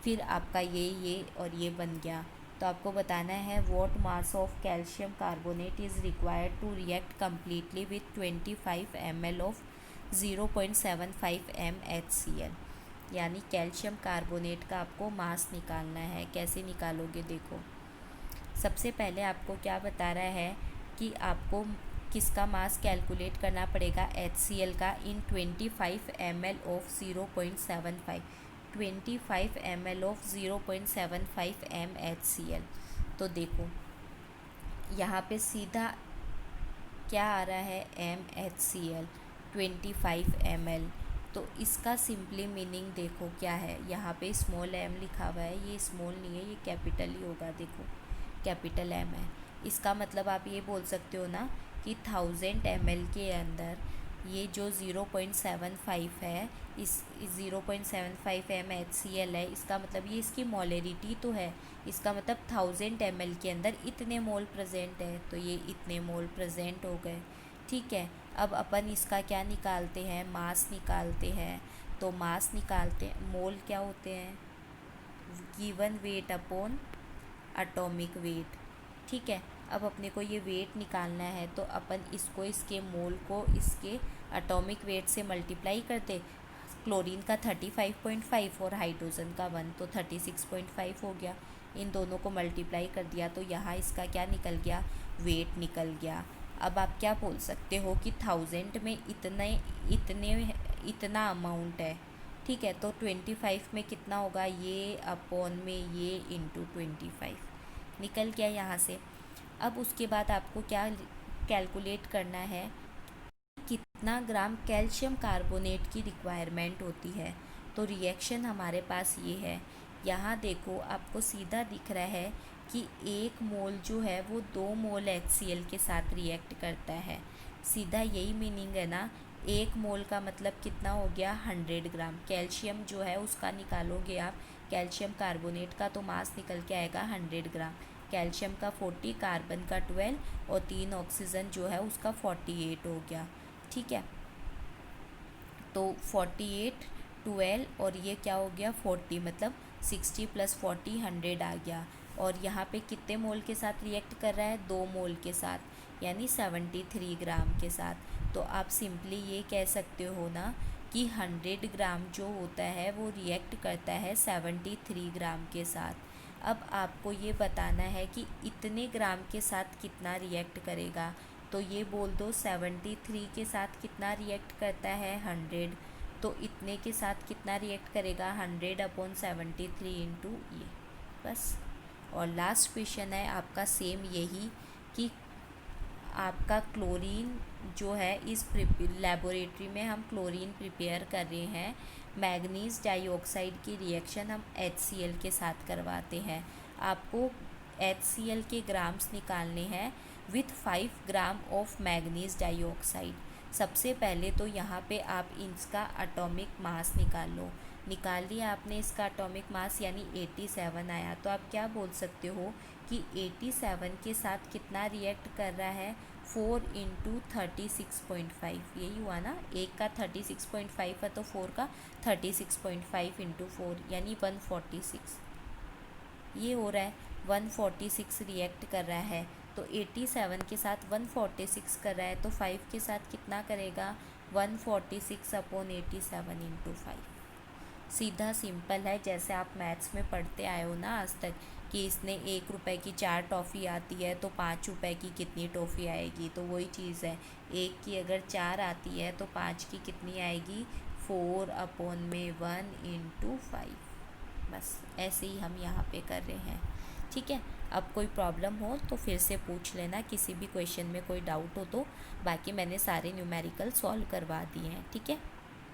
फिर आपका ये और ये बन गया। तो आपको बताना है what mass of calcium carbonate is required to react completely with 25 ml of 0.75 m HCl, यानी कैल्शियम कार्बोनेट का आपको मास निकालना है। कैसे निकालोगे देखो, सबसे पहले आपको क्या बता रहा है कि आपको किसका मास कैलकुलेट करना पड़ेगा, HCl का, इन 25 ml of 0.75, 25 ml of 0.75 m HCl। तो देखो यहाँ पे सीधा क्या आ रहा है MHCl 25 ml, तो इसका सिंपली मीनिंग देखो क्या है, यहाँ पे स्मॉल m लिखा हुआ है, ये स्मॉल नहीं है, ये कैपिटल ही होगा, देखो कैपिटल M है। इसका मतलब आप ये बोल सकते हो ना कि 1000 ml के अंदर ये जो 0.75 है, इस 0.75 m HCl है, इसका मतलब ये इसकी मोलरिटी तो है, इसका मतलब 1000 ml के अंदर इतने मोल प्रेजेंट है, तो ये इतने मोल प्रेजेंट हो गए। ठीक है, अब अपन इसका क्या निकालते हैं, मास निकालते हैं। तो मास निकालते, मोल क्या होते हैं, given weight upon atomic wait. ठीक है, अब अपने को ये वेट निकालना है, तो अपन इसको, इसके मोल को इसके एटॉमिक वेट से मल्टीप्लाई करते। क्लोरीन का 35.5 और हाइड्रोजन का 1, तो 36.5 हो गया। इन दोनों को मल्टीप्लाई कर दिया तो यहाँ इसका क्या निकल गया, वेट निकल गया। अब आप क्या बोल सकते हो कि 1000 में इतना अमाउंट है। ठीक है, तो 25 में कितना होगा, ये अपॉन में ये इंटू 25 निकल गया यहाँ से। अब उसके बाद आपको क्या कैलकुलेट करना है, कितना ग्राम कैल्शियम कार्बोनेट की रिक्वायरमेंट होती है। तो रिएक्शन हमारे पास ये है। यहाँ देखो आपको सीधा दिख रहा है कि 1 मोल जो है वो 2 मोल HCl के साथ रिएक्ट करता है। सीधा यही मीनिंग है ना। 1 मोल का मतलब कितना हो गया, 100 ग्राम। कैल्शियम जो है उसका निकालोगे आप, कैल्शियम कार्बोनेट का, तो मास निकल के आएगा 100 ग्राम। कैल्शियम का 40, कार्बन का 12 और 3 ऑक्सीजन जो है उसका 48 हो गया। ठीक है, तो 48, 12 और ये क्या हो गया 40, मतलब 60 + 40 100 आ गया। और यहाँ पे कितने मोल के साथ रिएक्ट कर रहा है, 2 मोल के साथ, यानी 73 ग्राम के साथ। तो आप सिंपली ये कह सकते हो ना कि 100 ग्राम जो होता है वो रिएक्ट करता है 73 ग्राम के साथ। अब आपको ये बताना है कि इतने ग्राम के साथ कितना रिएक्ट करेगा, तो ये बोल दो 73 के साथ कितना रिएक्ट करता है 100, तो इतने के साथ कितना रिएक्ट करेगा 100/73 इंटू ये, बस। और लास्ट क्वेश्चन है आपका सेम यही कि आपका क्लोरीन जो है इस लेबोरेटरी में हम क्लोरीन प्रिपेयर कर रहे हैं, मैग्नीज डाइऑक्साइड की रिएक्शन हम HCl के साथ करवाते हैं। आपको HCl के ग्राम्स निकालने हैं with 5 gram of manganese dioxide. सबसे पहले तो यहाँ पे आप इसका एटॉमिक मास निकाल लिया आपने इसका एटॉमिक मास, यानी 87 आया। तो आप क्या बोल सकते हो कि 87 के साथ कितना रिएक्ट कर रहा है, 4 × 36.5, यही हुआ ना। एक का 36.5 है तो 4 का 36.5 × 4 यानी 146, ये हो रहा है 146 रिएक्ट कर रहा है। तो 87 के साथ 146 कर रहा है, तो 5 के साथ कितना करेगा 146/87 × 5। सीधा सिंपल है, जैसे आप मैथ्स में पढ़ते आए हो ना आज तक कि इसने 1 रुपए की 4 टॉफ़ी आती है तो 5 रुपए की कितनी टॉफ़ी आएगी, तो वही चीज़ है। 1 की अगर 4 आती है तो 5 की कितनी आएगी, 4/1 × 5। बस ऐसे ही हम यहाँ पे कर रहे हैं। ठीक है, अब कोई प्रॉब्लम हो तो फिर से पूछ लेना, किसी भी क्वेश्चन में कोई डाउट हो तो। बाकी मैंने सारे न्यूमेरिकल सॉल्व करवा दिए हैं। ठीक है।